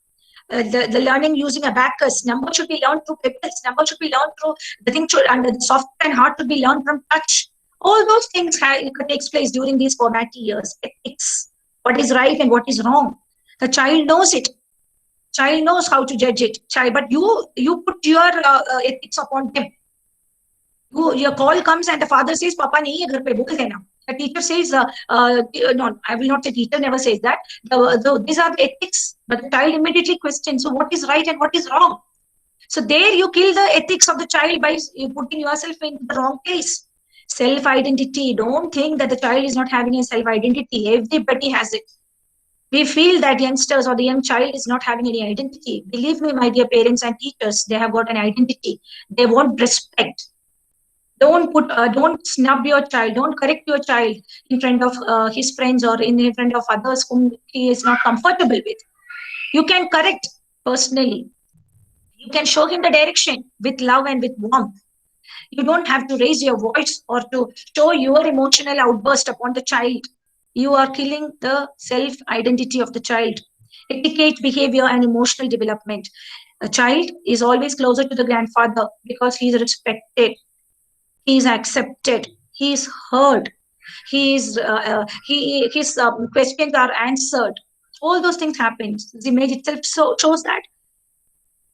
The learning using abacus. Number should be learned through pebbles. Number should be learned through the thing and the soft and hard should be learned from touch. All those things takes place during these formative years. Ethics. What is right and what is wrong. The child knows it. Child knows how to judge it. But you put your ethics upon them. Your call comes and the father says, Papa nahi hai ghar pe, bol dena. The teacher says, no, I will not say teacher never says that. These are the ethics, but the child immediately questions, so what is right and what is wrong? So there you kill the ethics of the child by putting yourself in the wrong place. Self-identity. Don't think that the child is not having a self-identity. Everybody has it. We feel that youngsters or the young child is not having any identity. Believe me, my dear parents and teachers, they have got an identity. They want respect. Don't snub your child. Don't correct your child in front of his friends or in front of others whom he is not comfortable with. You can correct personally. You can show him the direction with love and with warmth. You don't have to raise your voice or to show your emotional outburst upon the child. You are killing the self identity of the child. Etiquette, behavior, and emotional development. A child is always closer to the grandfather because he is respected, he is accepted, he is heard, his questions are answered. All those things happen. The image itself shows that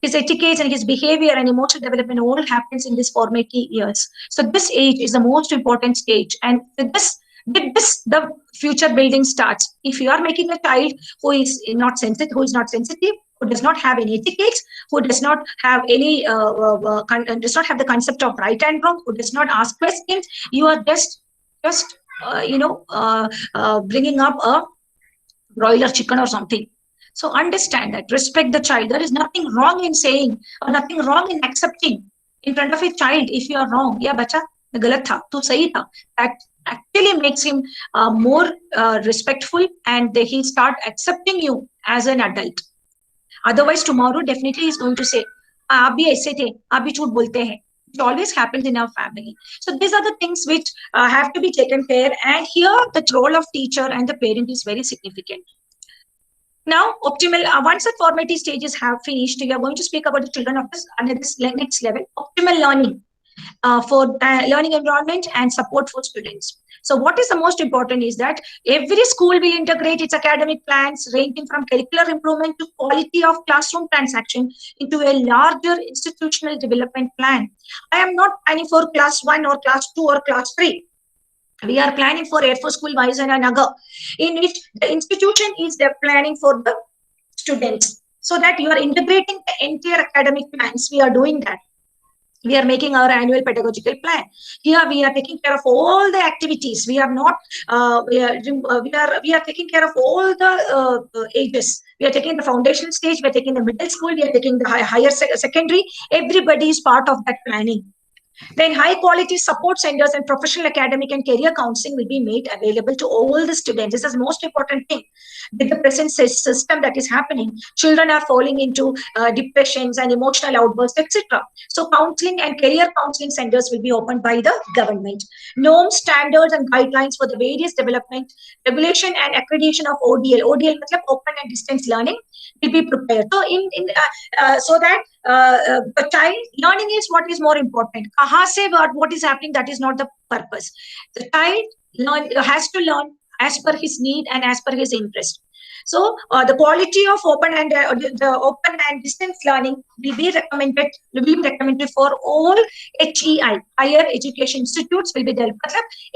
his etiquette and his behavior and emotional development all happens in this formative years. So this age is the most important stage, and with this the future building starts. If you are making a child who is not sensitive, who does not have any etiquette, who does not have any does not have the concept of right and wrong, who does not ask questions, you are just bringing up a broiler chicken or something. So understand that, respect the child. There is nothing wrong in saying or nothing wrong in accepting in front of a child if you are wrong. Yeah, bacha, मैं गलत था, तू सही था. That actually makes him more respectful, and he start accepting you as an adult. Otherwise, tomorrow definitely is going to say, आप भी ऐसे थे, आप भी झूठ बोलते हैं. It always happens in our family. So these are the things which have to be taken care. And here the role of teacher and the parent is very significant. Now, optimal, once the formative stages have finished, we are going to speak about the children of this next level, optimal learning for learning environment and support for students. So what is the most important is that every school will integrate its academic plans ranging from curricular improvement to quality of classroom transaction into a larger institutional development plan. I am not planning for class 1 or class 2 or class 3. We are planning for Air Force School Vaisana Nagar, in which the institution is planning for the students, so that you are integrating the entire academic plans. We are doing that. We are making our annual pedagogical plan. Here we are taking care of all the activities. We are not. We are taking care of all the ages. We are taking the foundation stage. We are taking the middle school. We are taking the higher secondary. Everybody is part of that planning. Then high quality support centers and professional academic and career counseling will be made available to all the students. This is the most important thing. With the present system that is happening, children are falling into depressions and emotional outbursts, etc. So counseling and career counseling centers will be opened by the government. Norms, standards, and guidelines for the various development, regulation, and accreditation of ODL. ODL means open and distance learning will be prepared. So so that the child learning is what is more important. Kahan se what is happening, that is not the purpose. The child has to learn as per his need and as per his interest. So the quality of open and distance learning will be recommended for all HEI, higher education institutes will be there.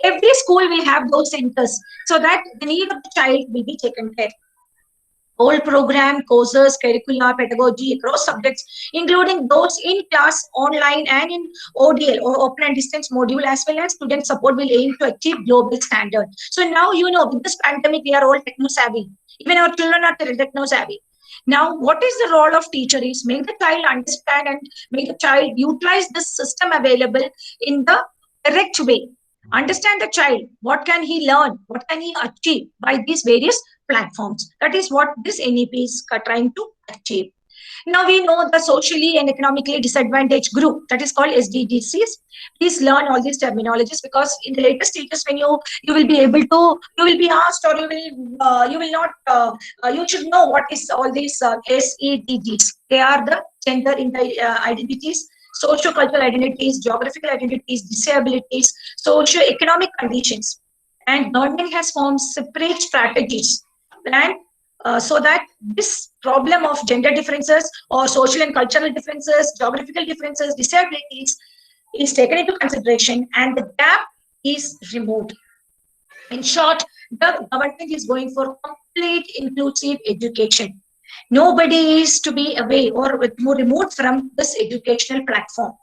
Every school will have those centers so that the need of the child will be taken care. All program, courses, curricula, pedagogy across subjects, including those in class, online, and in ODL or open and distance module, as well as student support, will aim to achieve global standard. So now, with this pandemic, we are all techno-savvy. Even our children are techno-savvy. Now, what is the role of teacher is make the child understand and make the child utilize this system available in the correct way. Understand the child. What can he learn? What can he achieve by these various platforms? That is what this NEP is trying to achieve. Now we know the socially and economically disadvantaged group, that is called SDGs. Please learn all these terminologies, because in the later stages, when you will be able to, you will be asked, or you will not, you should know what is all these SEDGs. They are the gender identities, socio-cultural identities, geographical identities, disabilities, socio-economic conditions. And government has formed separate strategies so that this problem of gender differences or social and cultural differences, geographical differences, disabilities is taken into consideration and the gap is removed. In short, the government is going for complete inclusive education. Nobody is to be away or removed from this educational platform.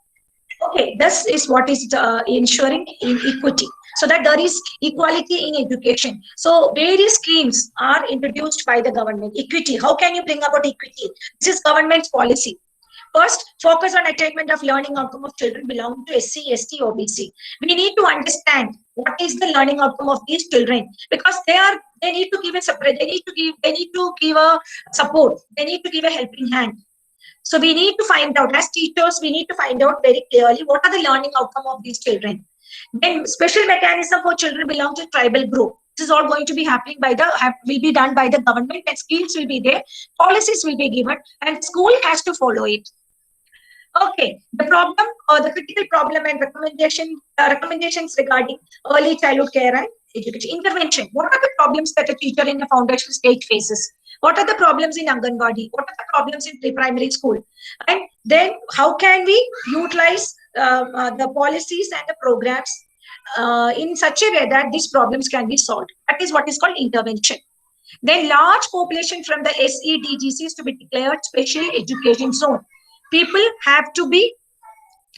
Okay, this is what is ensuring in equity, so that there is equality in education. So various schemes are introduced by the government. Equity, how can you bring about equity? This is government's policy. First, focus on attainment of learning outcome of children belonging to SC, ST, OBC. We need to understand what is the learning outcome of these children, because they need to give a separate, they need to give a support, they need to give a helping hand. So we need to find out, as teachers, we need to find out very clearly what are the learning outcome of these children. Then special mechanism for children belong to tribal group. This is all going to be happening will be done by the government, and schemes will be there, policies will be given, and school has to follow it. Okay, the problem or the critical problem and recommendations regarding early childhood care and education intervention. What are the problems that a teacher in the foundational stage faces? What are the problems in Anganwadi? What are the problems in pre-primary school? And then how can we utilize the policies and the programs in such a way that these problems can be solved? That is what is called intervention. Then large population from the SEDGCs to be declared special education zone. People have to be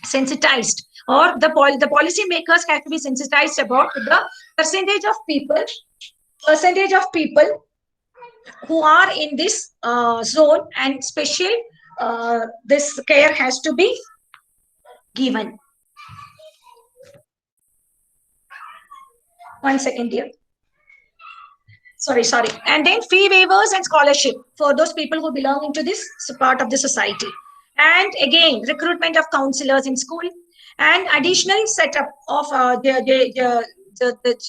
sensitized, or the policy makers have to be sensitized about the percentage of people who are in this zone, and special this care has to be given. One second here. Sorry. And then fee waivers and scholarship for those people who belong into this part of the society. And again, recruitment of counselors in school, and additional setup of the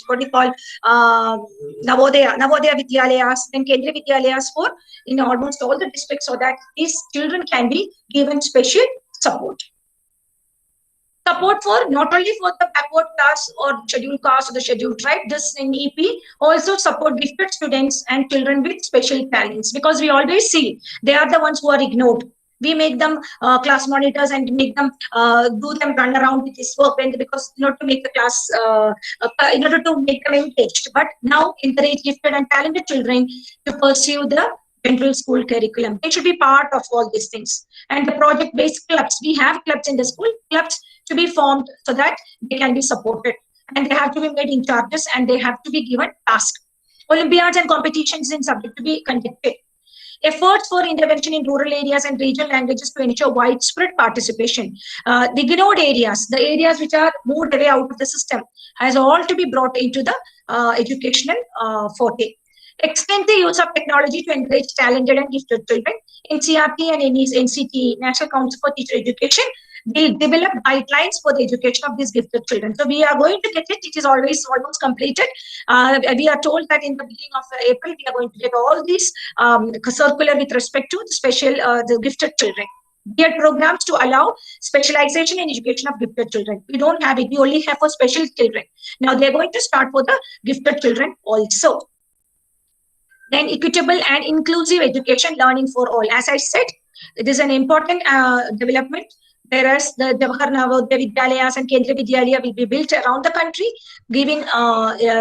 what we call Navodaya Vidyalayas and Kendriya Vidyalayas for in almost all the districts, so that these children can be given special support. Support for not only for the backward class or scheduled caste or the scheduled tribe, this in EP also support gifted students and children with special talents, because we always see they are the ones who are ignored. We make them class monitors and make them do them run around with this work, because not to make the class, in order to make them engaged. But now encourage gifted and talented children to pursue the general school curriculum. They should be part of all these things. And the project-based clubs, we have clubs in the school, clubs to be formed so that they can be supported. And they have to be made in charges, and they have to be given tasks. Olympiads and competitions in subject to be conducted. Efforts for intervention in rural areas and regional languages to ensure widespread participation. The ignored areas, the areas which are moved away out of the system, has all to be brought into the educational forte. Extend the use of technology to encourage talented and gifted children. NCRT and NCT, National Council for Teacher Education, will develop guidelines for the education of these gifted children. So we are going to get it. It is always almost completed. We are told that in the beginning of April, we are going to get all these circular with respect to the special, the gifted children. There are programs to allow specialization in education of gifted children. We don't have it. We only have for special children. Now they're going to start for the gifted children also. Then equitable and inclusive education, learning for all. As I said, it is an important development. Whereas the Jawahar Navodaya Vidyalayas and Kendriya Vidyalaya will be built around the country, giving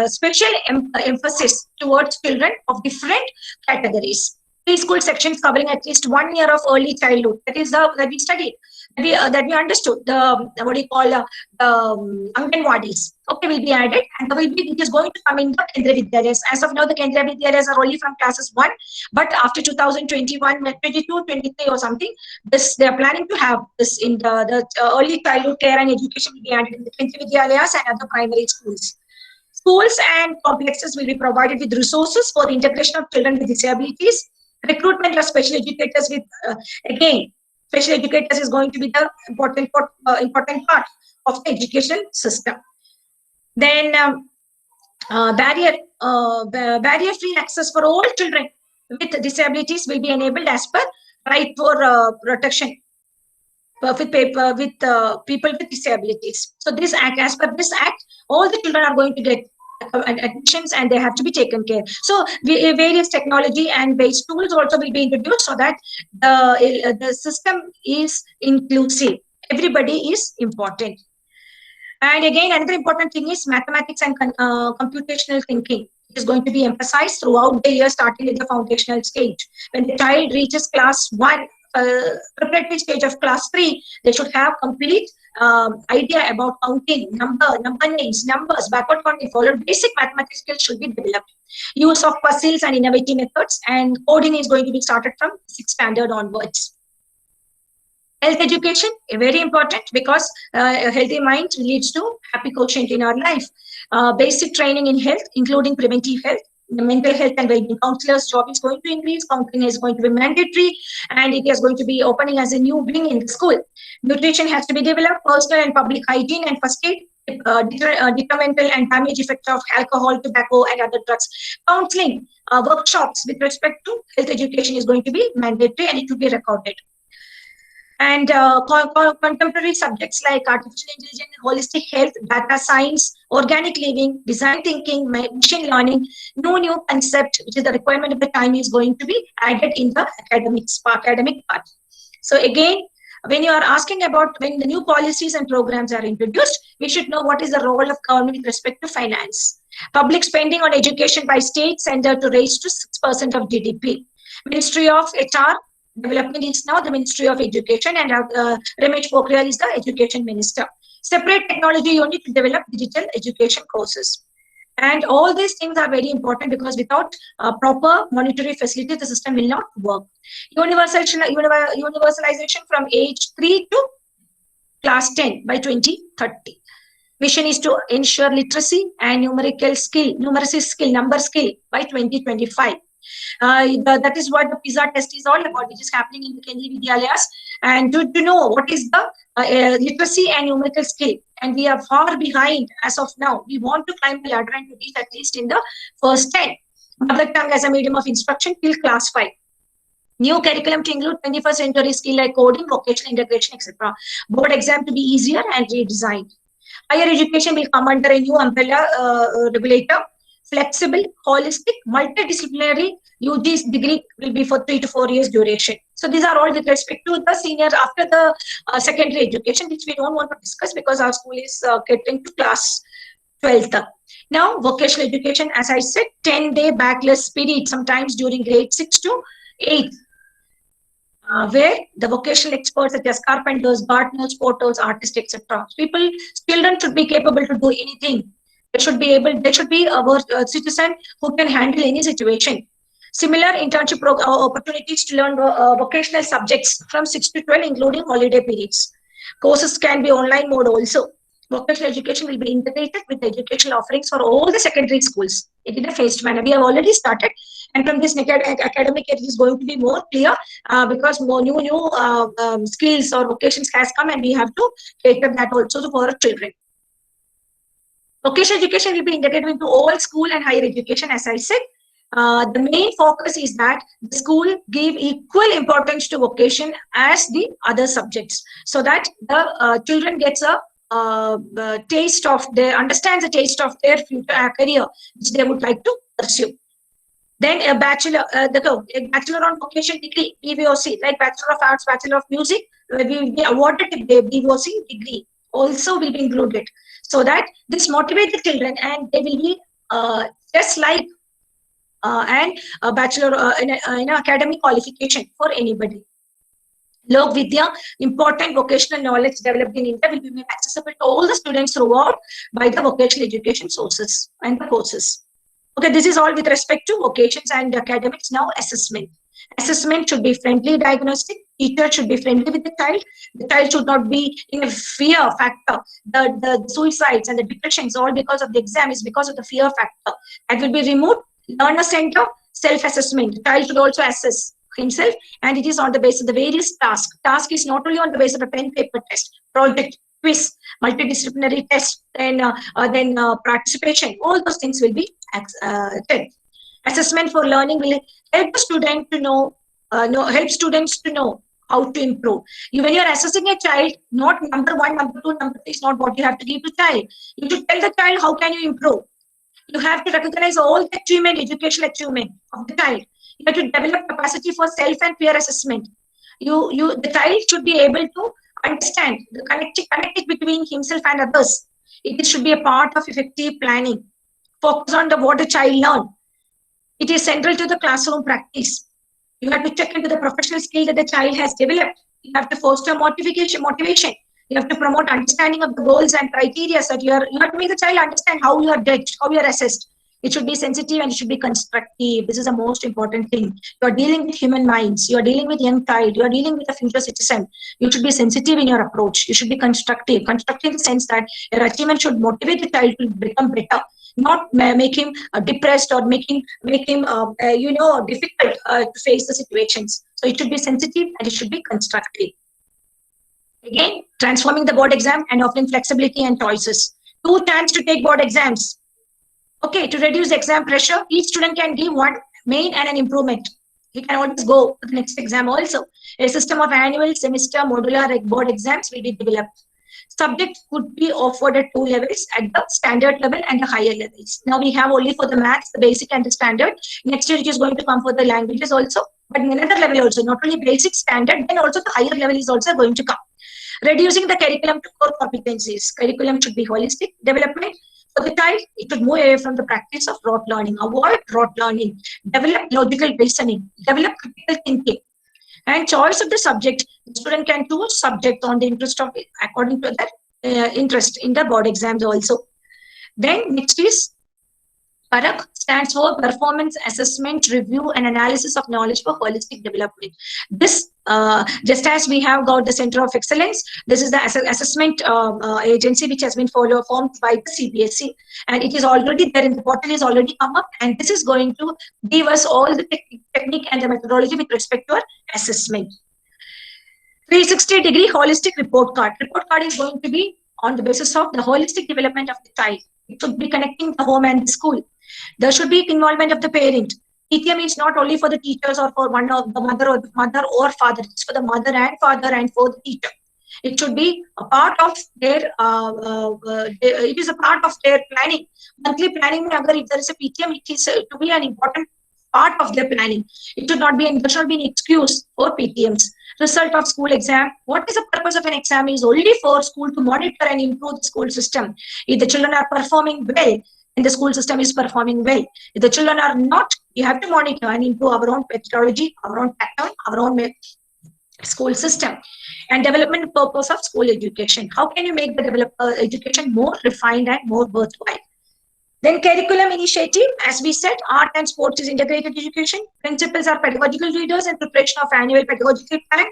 special emphasis towards children of different categories. Preschool sections covering at least 1 year of early childhood. That is that we studied, that we understood. The what do you call Anganwadis. Okay, will be added, and it is going to come in the Kendriya Vidyalayas. As of now, the Kendriya Vidyalayas are only from classes 1, but after 2021, 22, 23 or something, they are planning to have this in the early childhood care and education will be added in the Kendriya Vidyalayas and other primary schools. Schools and complexes will be provided with resources for the integration of children with disabilities. Recruitment of special educators with, again, special educators is going to be the important part of the education system. Then barrier-free access for all children with disabilities will be enabled as per right for protection with people with disabilities. So this act, as per this act, all the children are going to get admissions, and they have to be taken care. So various technology and based tools also will be introduced, so that the system is inclusive. Everybody is important. And again, another important thing is mathematics and computational thinking. It is going to be emphasized throughout the year, starting with the foundational stage. When the child reaches class 1, preparatory stage of class 3, they should have complete idea about counting, number names, numbers, backward counting, followed basic mathematics skills should be developed. Use of puzzles and innovative methods, and coding is going to be started from 6th standard onwards. Health education, very important, because a healthy mind leads to happy quotient in our life. Basic training in health, including preventive health, the mental health and well-being counselors' job is going to increase. Counseling is going to be mandatory, and it is going to be opening as a new wing in the school. Nutrition has to be developed, personal and public hygiene and first aid, detrimental and damage effects of alcohol, tobacco, and other drugs. Counseling workshops with respect to health education is going to be mandatory, and it will be recorded. And contemporary subjects like artificial intelligence, holistic health, data science, organic living, design thinking, machine learning, new concept, which is the requirement of the time, is going to be added in the academic part. So again, when you are asking about when the new policies and programs are introduced, we should know what is the role of government with respect to finance. Public spending on education by states and to raise to 6% of GDP. Ministry of HR Development is now the Ministry of Education, and Ramesh Pokhriyal is the Education Minister. Separate technology unit to develop digital education courses. And all these things are very important, because without proper monetary facility, the system will not work. Universalization from age 3 to class 10 by 2030. Mission is to ensure literacy and number skill by 2025. That is what the PISA test is all about, which is happening in the Kendriya Vidyalayas, and to know what is the literacy and numerical skill. And we are far behind as of now. We want to climb the ladder and to reach at least in the first 10. Mother tongue as a medium of instruction till class 5. New curriculum to include 21st century skill like coding, vocational integration, etc. Board exam to be easier and redesigned. Higher education will come under a new umbrella regulator. Flexible, holistic, multidisciplinary UG's degree will be for 3 to 4 years duration. So these are all with respect to the senior after the secondary education, which we don't want to discuss because our school is catering to class 12th. Now, vocational education, as I said, 10-day backless period, sometimes during grade 6 to 8, where the vocational experts such as carpenters, gardeners, porters, artists, etc. Children should be capable to do anything. They should be our citizen who can handle any situation. Similar internship opportunities to learn vocational subjects from 6 to 12, including holiday periods. Courses can be online mode also. Vocational education will be integrated with the educational offerings for all the secondary schools in a phased manner. We have already started, and from this academic year, it is going to be more clear because more new skills or vocations has come, and we have to cater that also for our children. Vocational education will be integrated into all school and higher education, as I said. The main focus is that the school give equal importance to vocation as the other subjects, so that the children gets a understands the taste of their future career, which they would like to pursue. Then a bachelor on vocation degree, BVOC, like Bachelor of Arts, Bachelor of Music, we will be awarded a BVOC degree, also will be included, so that this motivates the children, and they will be just like and a bachelor in academic qualification for anybody. Lok Vidya, important vocational knowledge developed in India, will be made accessible to all the students throughout by the vocational education sources and the courses. Okay, this is all with respect to vocations and academics. Now, assessment. Assessment should be friendly diagnostic. Teacher should be friendly with the child. The child should not be in a fear factor. The suicides and the depressions, all because of the exam, is because of the fear factor. That will be removed. Learner center, self-assessment. The child should also assess himself, and it is on the basis of the various tasks. Task is not only on the basis of a pen paper test, project, quiz, multidisciplinary test, then participation. All those things will be checked. Assessment for learning will help the student to help students to know how to improve. When you are assessing a child, not number 1, number 2, number 3 is not what you have to give to child. You should tell the child how can you improve. You have to recognize all the achievement, educational achievement of the child. You have to develop capacity for self and peer assessment. The child should be able to understand the connect between himself and others. It should be a part of effective planning. Focus on what the child learn. It is central to the classroom practice. You have to check into the professional skill that the child has developed. You have to foster motivation. You have to promote understanding of the goals and criteria that you have to make the child understand how you are judged, how you are assessed. It should be sensitive and it should be constructive. This is the most important thing. You are dealing with human minds. You are dealing with young child. You are dealing with a future citizen. You should be sensitive in your approach. You should be constructive. Constructive in the sense that your achievement should motivate the child to become better, not make him depressed or make him difficult to face the situations. So it should be sensitive and it should be constructive. Again, transforming the board exam and offering flexibility and choices. 2 chances to take board exams. Okay, to reduce exam pressure, each student can give one main and an improvement. He can always go to the next exam also. A system of annual, semester, modular board exams will be developed. Subjects could be offered at 2 levels, at the standard level and the higher levels. Now we have only for the maths, the basic and the standard. Next year it is going to come for the languages also, but in another level also, not only basic, standard, then also the higher level is also going to come. Reducing the curriculum to core competencies. Curriculum should be holistic development. For the child, it should move away from the practice of rote learning. Avoid rote learning. Develop logical reasoning. Develop critical thinking. And choice of the subject, the student can choose subject on the interest of it, according to their interest in the board exams also. Then next is PARAK, stands for Performance Assessment, Review and Analysis of Knowledge for Holistic Development. This, just as we have got the Center of Excellence, this is the assessment agency which has been formed by the CBSE, and it is already there in the portal, is already come up, and this is going to give us all the technique and the methodology with respect to our assessment. 360-degree holistic report card. Report card is going to be on the basis of the holistic development of the child. It should be connecting the home and the school. There should be involvement of the parent. PTA means not only for the teachers or for one of the mother or father. It's for the mother and father and for the teacher. It should be a part of their. It is a part of their planning. Monthly planning. If there is a PTA, it is to be an important part of their planning. It should not be. There should not be an excuse for PTMs. Result of school exam. What is the purpose of an exam? Is only for school to monitor and improve the school system. If the children are performing well, and the school system is performing well. If the children are not, you have to monitor and improve our own methodology, our own pattern, our own school system. And development purpose of school education. How can you make the education more refined and more worthwhile? Then curriculum initiative, as we said, art and sports is integrated education. Principals are pedagogical leaders and preparation of annual pedagogical plan.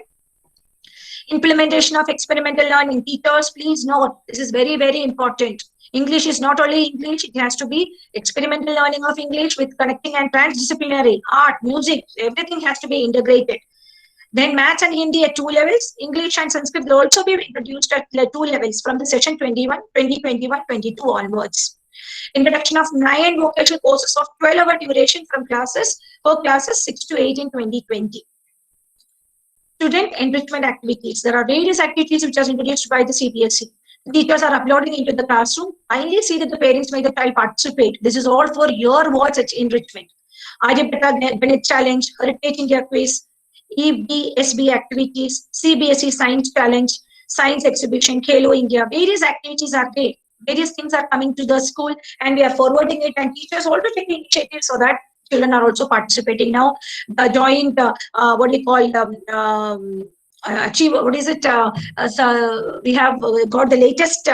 Implementation of experimental learning. Teachers, please note, this is very, very important. English is not only English, it has to be experimental learning of English with connecting and transdisciplinary. Art, music, everything has to be integrated. Then maths and Hindi at 2 levels. English and Sanskrit will also be introduced at 2 levels from the session 2021-22 onwards. Introduction of 9 vocational courses of 12-hour duration from classes 6 to 8 in 2020. Student enrichment activities. There are various activities which are introduced by the CBSE. Teachers are uploading into the classroom. Finally, see that the parents make the child participate. This is all for your words at enrichment. Aryabhatta Granite Challenge, Heritage India Quiz, EBSB activities, CBSE Science Challenge, Science Exhibition, Khelo India. Various activities are there. Various things are coming to the school and we are forwarding it, and teachers also take initiative so that children are also participating. Now, the joint, so we have got the latest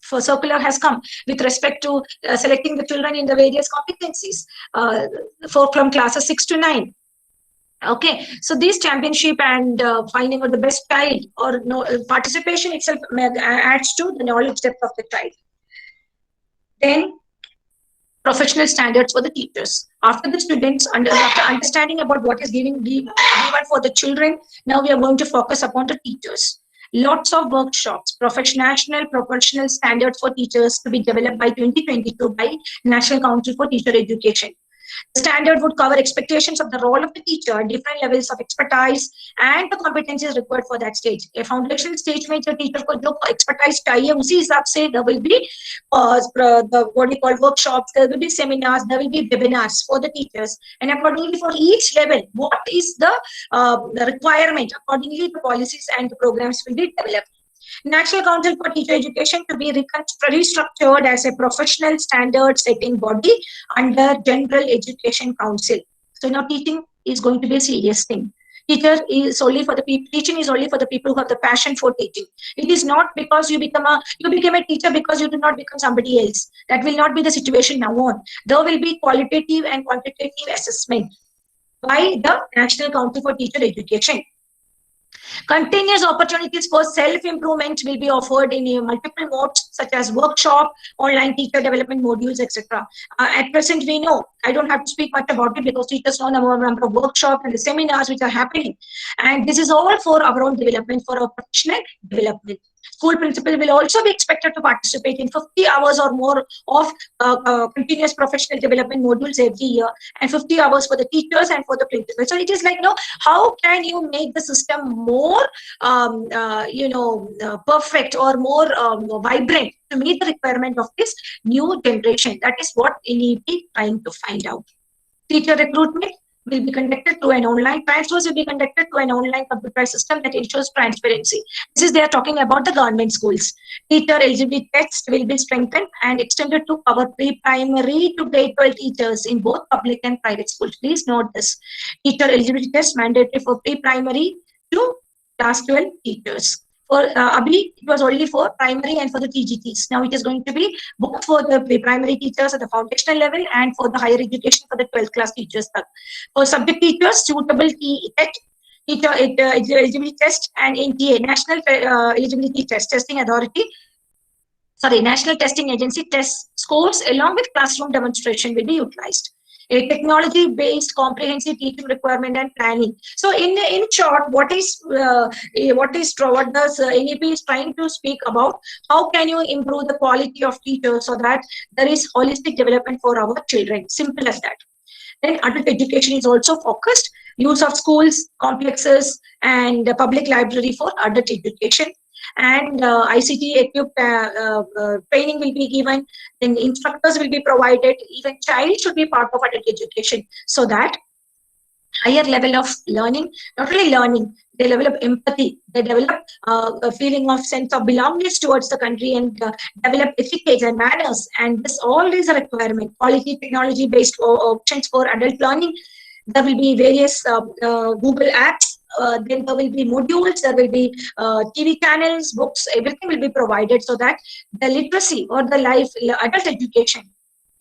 for circular has come with respect to selecting the children in the various competencies from classes 6 to 9. Okay, so this championship and finding out the best child or participation itself adds to the knowledge depth of the child. Then professional standards for the teachers. After the students, after understanding about what is given for the children, now we are going to focus upon the teachers. Lots of workshops, national professional standards for teachers to be developed by 2022 by National Council for Teacher Education. The standard would cover expectations of the role of the teacher, different levels of expertise, and the competencies required for that stage. A foundational stage में जो teacher को जो expertise चाहिए, उसी हिसाब से there will be workshops, there will be seminars, there will be webinars for the teachers, and accordingly for each level, what is the requirement? Accordingly, the policies and the programs will be developed. National Council for Teacher Education to be restructured as a professional standard setting body under General Education Council. So now teaching is going to be a serious thing. Teacher is only for the people. Teaching is only for the people who have the passion for teaching. It is not because you became a teacher because you do not become somebody else. That will not be the situation now on. There will be qualitative and quantitative assessment by the National Council for Teacher Education. Continuous opportunities for self-improvement will be offered in multiple modes, such as workshop, online teacher development modules, etc. At present, we know, I don't have to speak much about it because teachers know the number of workshops and the seminars which are happening. And this is all for our own development, for our professional development. School principal will also be expected to participate in 50 hours or more of continuous professional development modules every year, and 50 hours for the teachers and for the principal. So it is like, how can you make the system more, perfect or more vibrant to meet the requirement of this new generation? That is what NEP trying to find out. Teacher recruitment will be conducted through an online, transfers will be conducted to an online computerized system that ensures transparency. This is, they are talking about the government schools. Teacher eligibility tests will be strengthened and extended to our pre-primary to grade 12 teachers in both public and private schools. Please note this. Teacher eligibility test mandatory for pre-primary to class 12 teachers. For Abhi, it was only for primary and for the TGTs. Now it is going to be both for the pre-primary teachers at the foundational level and for the higher education for the 12th class teachers. For subject teachers, suitable teacher eligibility test and NTA, National Eligibility Test Testing Authority, National Testing Agency test scores along with classroom demonstration will be utilized. A technology-based comprehensive teaching requirement and planning. So, in short, what the NEP is trying to speak about? How can you improve the quality of teachers so that there is holistic development for our children? Simple as that. Then adult education is also focused. Use of schools, complexes, and public library for adult education. And ICT equipped training will be given, then instructors will be provided, even child should be part of adult education, so that higher level of learning, not only learning, they develop empathy, they develop a feeling of sense of belongingness towards the country, and develop etiquette and manners. And this all is a requirement. Quality technology based options for adult learning. There will be various Google apps. Then there will be modules, there will be TV channels, books, everything will be provided, so that the literacy or the adult education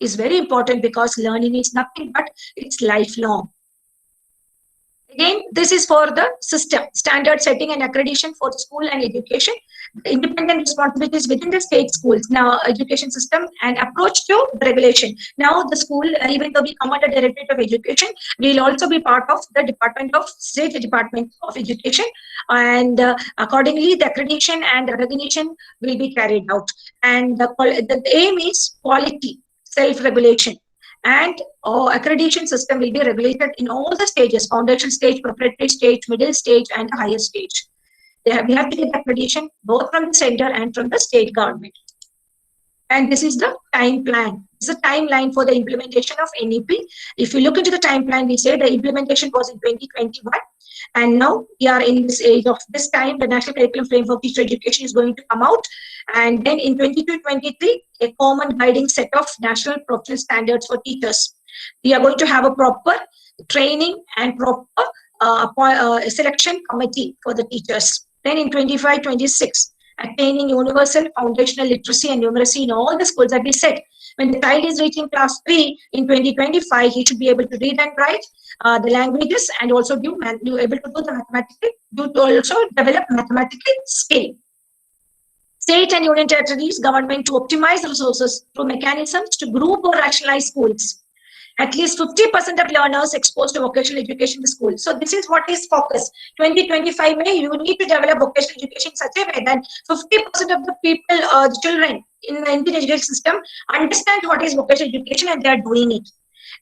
is very important, because learning is nothing but it's lifelong. Again, this is for the system, standard setting and accreditation for school and education, independent responsibilities within the state schools, now education system, and approach to regulation. Now the school, even though we come under Directorate of Education, we will also be part of the State Department of Education, and accordingly the accreditation and recognition will be carried out. And the aim is quality, self-regulation, and accreditation system will be regulated in all the stages: foundation stage, preparatory stage, middle stage, and higher stage. We have to get accreditation both from the center and from the state government. And this is the time plan. This is a timeline for the implementation of NEP. If you look into the time plan, we say the implementation was in 2021. And now we are in this age of this time, the National Curriculum Framework Teacher Education is going to come out. And then in 22-23, a common guiding set of national professional standards for teachers. We are going to have a proper training and proper selection committee for the teachers. Then in 25-26, attaining universal foundational literacy and numeracy in all the schools that we said. When the child is reaching class 3 in 2025, he should be able to read and write the languages, and also be able to do the mathematical, also develop mathematical skill. State and union territories government to optimize resources through mechanisms to group or rationalize schools. At least 50% of learners exposed to vocational education in the school. So this is what is focused. 2025 May, you need to develop vocational education in such a way that 50% of the people, children in the Indian education system understand what is vocational education and they are doing it.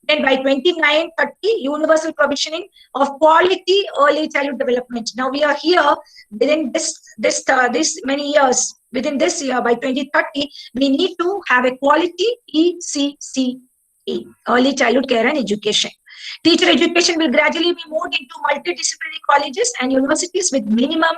Then by 29-30, universal provisioning of quality early childhood development. Now we are here within this many years. Within this year, by 2030, we need to have a quality ECC. Early childhood care and education. Teacher education will gradually be moved into multidisciplinary colleges and universities with minimum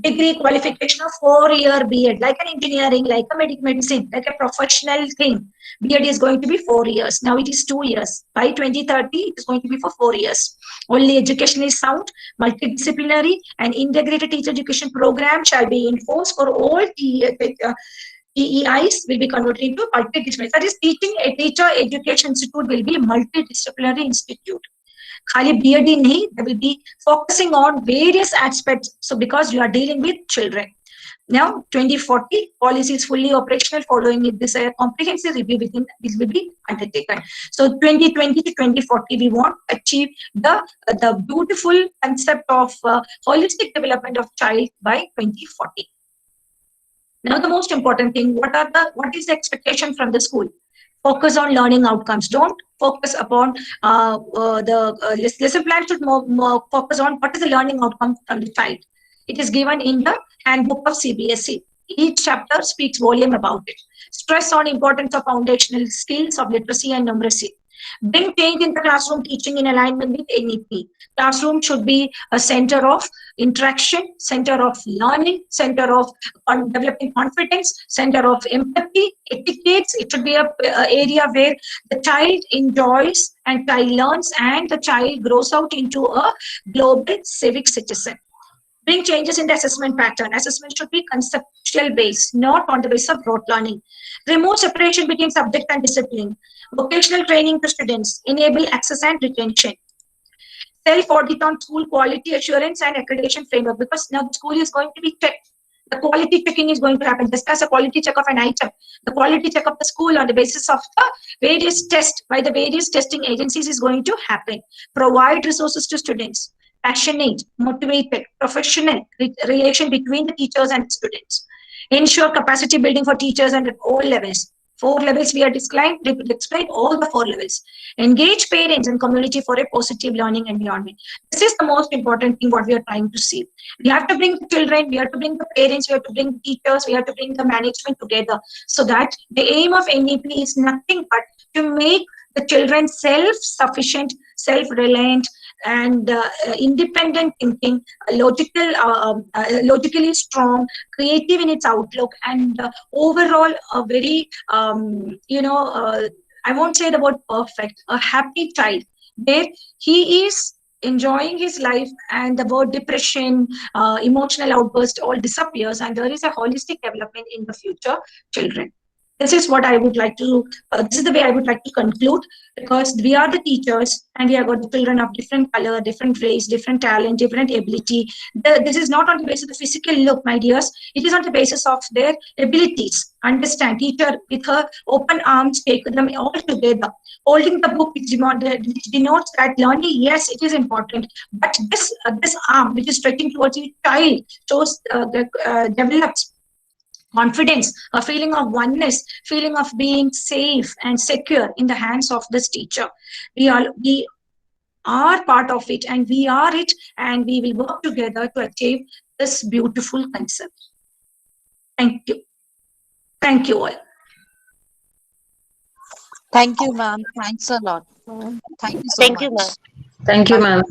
degree qualification of 4-year B.Ed, like an engineering, like a medicine, like a professional thing. B.Ed is going to be 4 years. Now it is 2 years. By 2030, it is going to be for 4 years. Only education is sound, multidisciplinary, and integrated teacher education program shall be enforced for all TEIs will be converted into multidisciplinary. That is, teaching a teacher education institute will be a multidisciplinary institute. Khali BEd nahi, they will be focusing on various aspects. So because you are dealing with children. Now, 2040 policy is fully operational. Following it, this comprehensive review within this will be undertaken. So, 2020 to 2040, we want to achieve the beautiful concept of holistic development of child by 2040. Now, the most important thing: what is the expectation from the school? Focus on learning outcomes. Don't focus upon the lesson plan. Should more focus on what is the learning outcome from the child. It is given in the handbook of CBSE. Each chapter speaks volume about it. Stress on importance of foundational skills of literacy and numeracy. Bring change in the classroom teaching in alignment with NEP. Classroom should be a center of interaction, center of learning, center of developing confidence, center of empathy, etiquettes. It should be a area where the child enjoys and child learns and the child grows out into a global civic citizen. Bring changes in the assessment pattern. Assessment should be conceptual based, not on the basis of rote learning. Remove separation between subject and discipline. Vocational training to students. Enable access and retention. Self-audit on school quality assurance and accreditation framework, because now the school is going to be checked. The quality checking is going to happen. Just as a quality check of an item, the quality check of the school on the basis of the various tests by the various testing agencies is going to happen. Provide resources to students. Passionate, motivated, professional relation between the teachers and students. Ensure capacity building for teachers and at all levels. 4 levels we are explained all the 4 levels. Engage parents and community for a positive learning environment. This is the most important thing what we are trying to see. We have to bring the children, we have to bring the parents, we have to bring the teachers, we have to bring the management together, so that the aim of NEP is nothing but to make the children self-sufficient, self-reliant, and independent thinking, logically strong, creative in its outlook, and overall a very, I won't say the word perfect, a happy child, where he is enjoying his life and the word depression, emotional outburst all disappears, and there is a holistic development in the future children. This is what I would like to, this is the way I would like to conclude, because we are the teachers and we have got the children of different color, different race, different talent, different ability. This is not on the basis of the physical look, my dears. It is on the basis of their abilities. Understand, teacher with her open arms take them all together. Holding the book which denotes that learning, yes, it is important. But this arm which is stretching towards the child shows develops confidence, a feeling of oneness, feeling of being safe and secure in the hands of this teacher. We are part of it, and we are it, and we will work together to achieve this beautiful concept. Thank you. Thank you all. Thank you, ma'am. Thanks a lot. Thank you so much. Thank you, ma'am. Thank you, ma'am.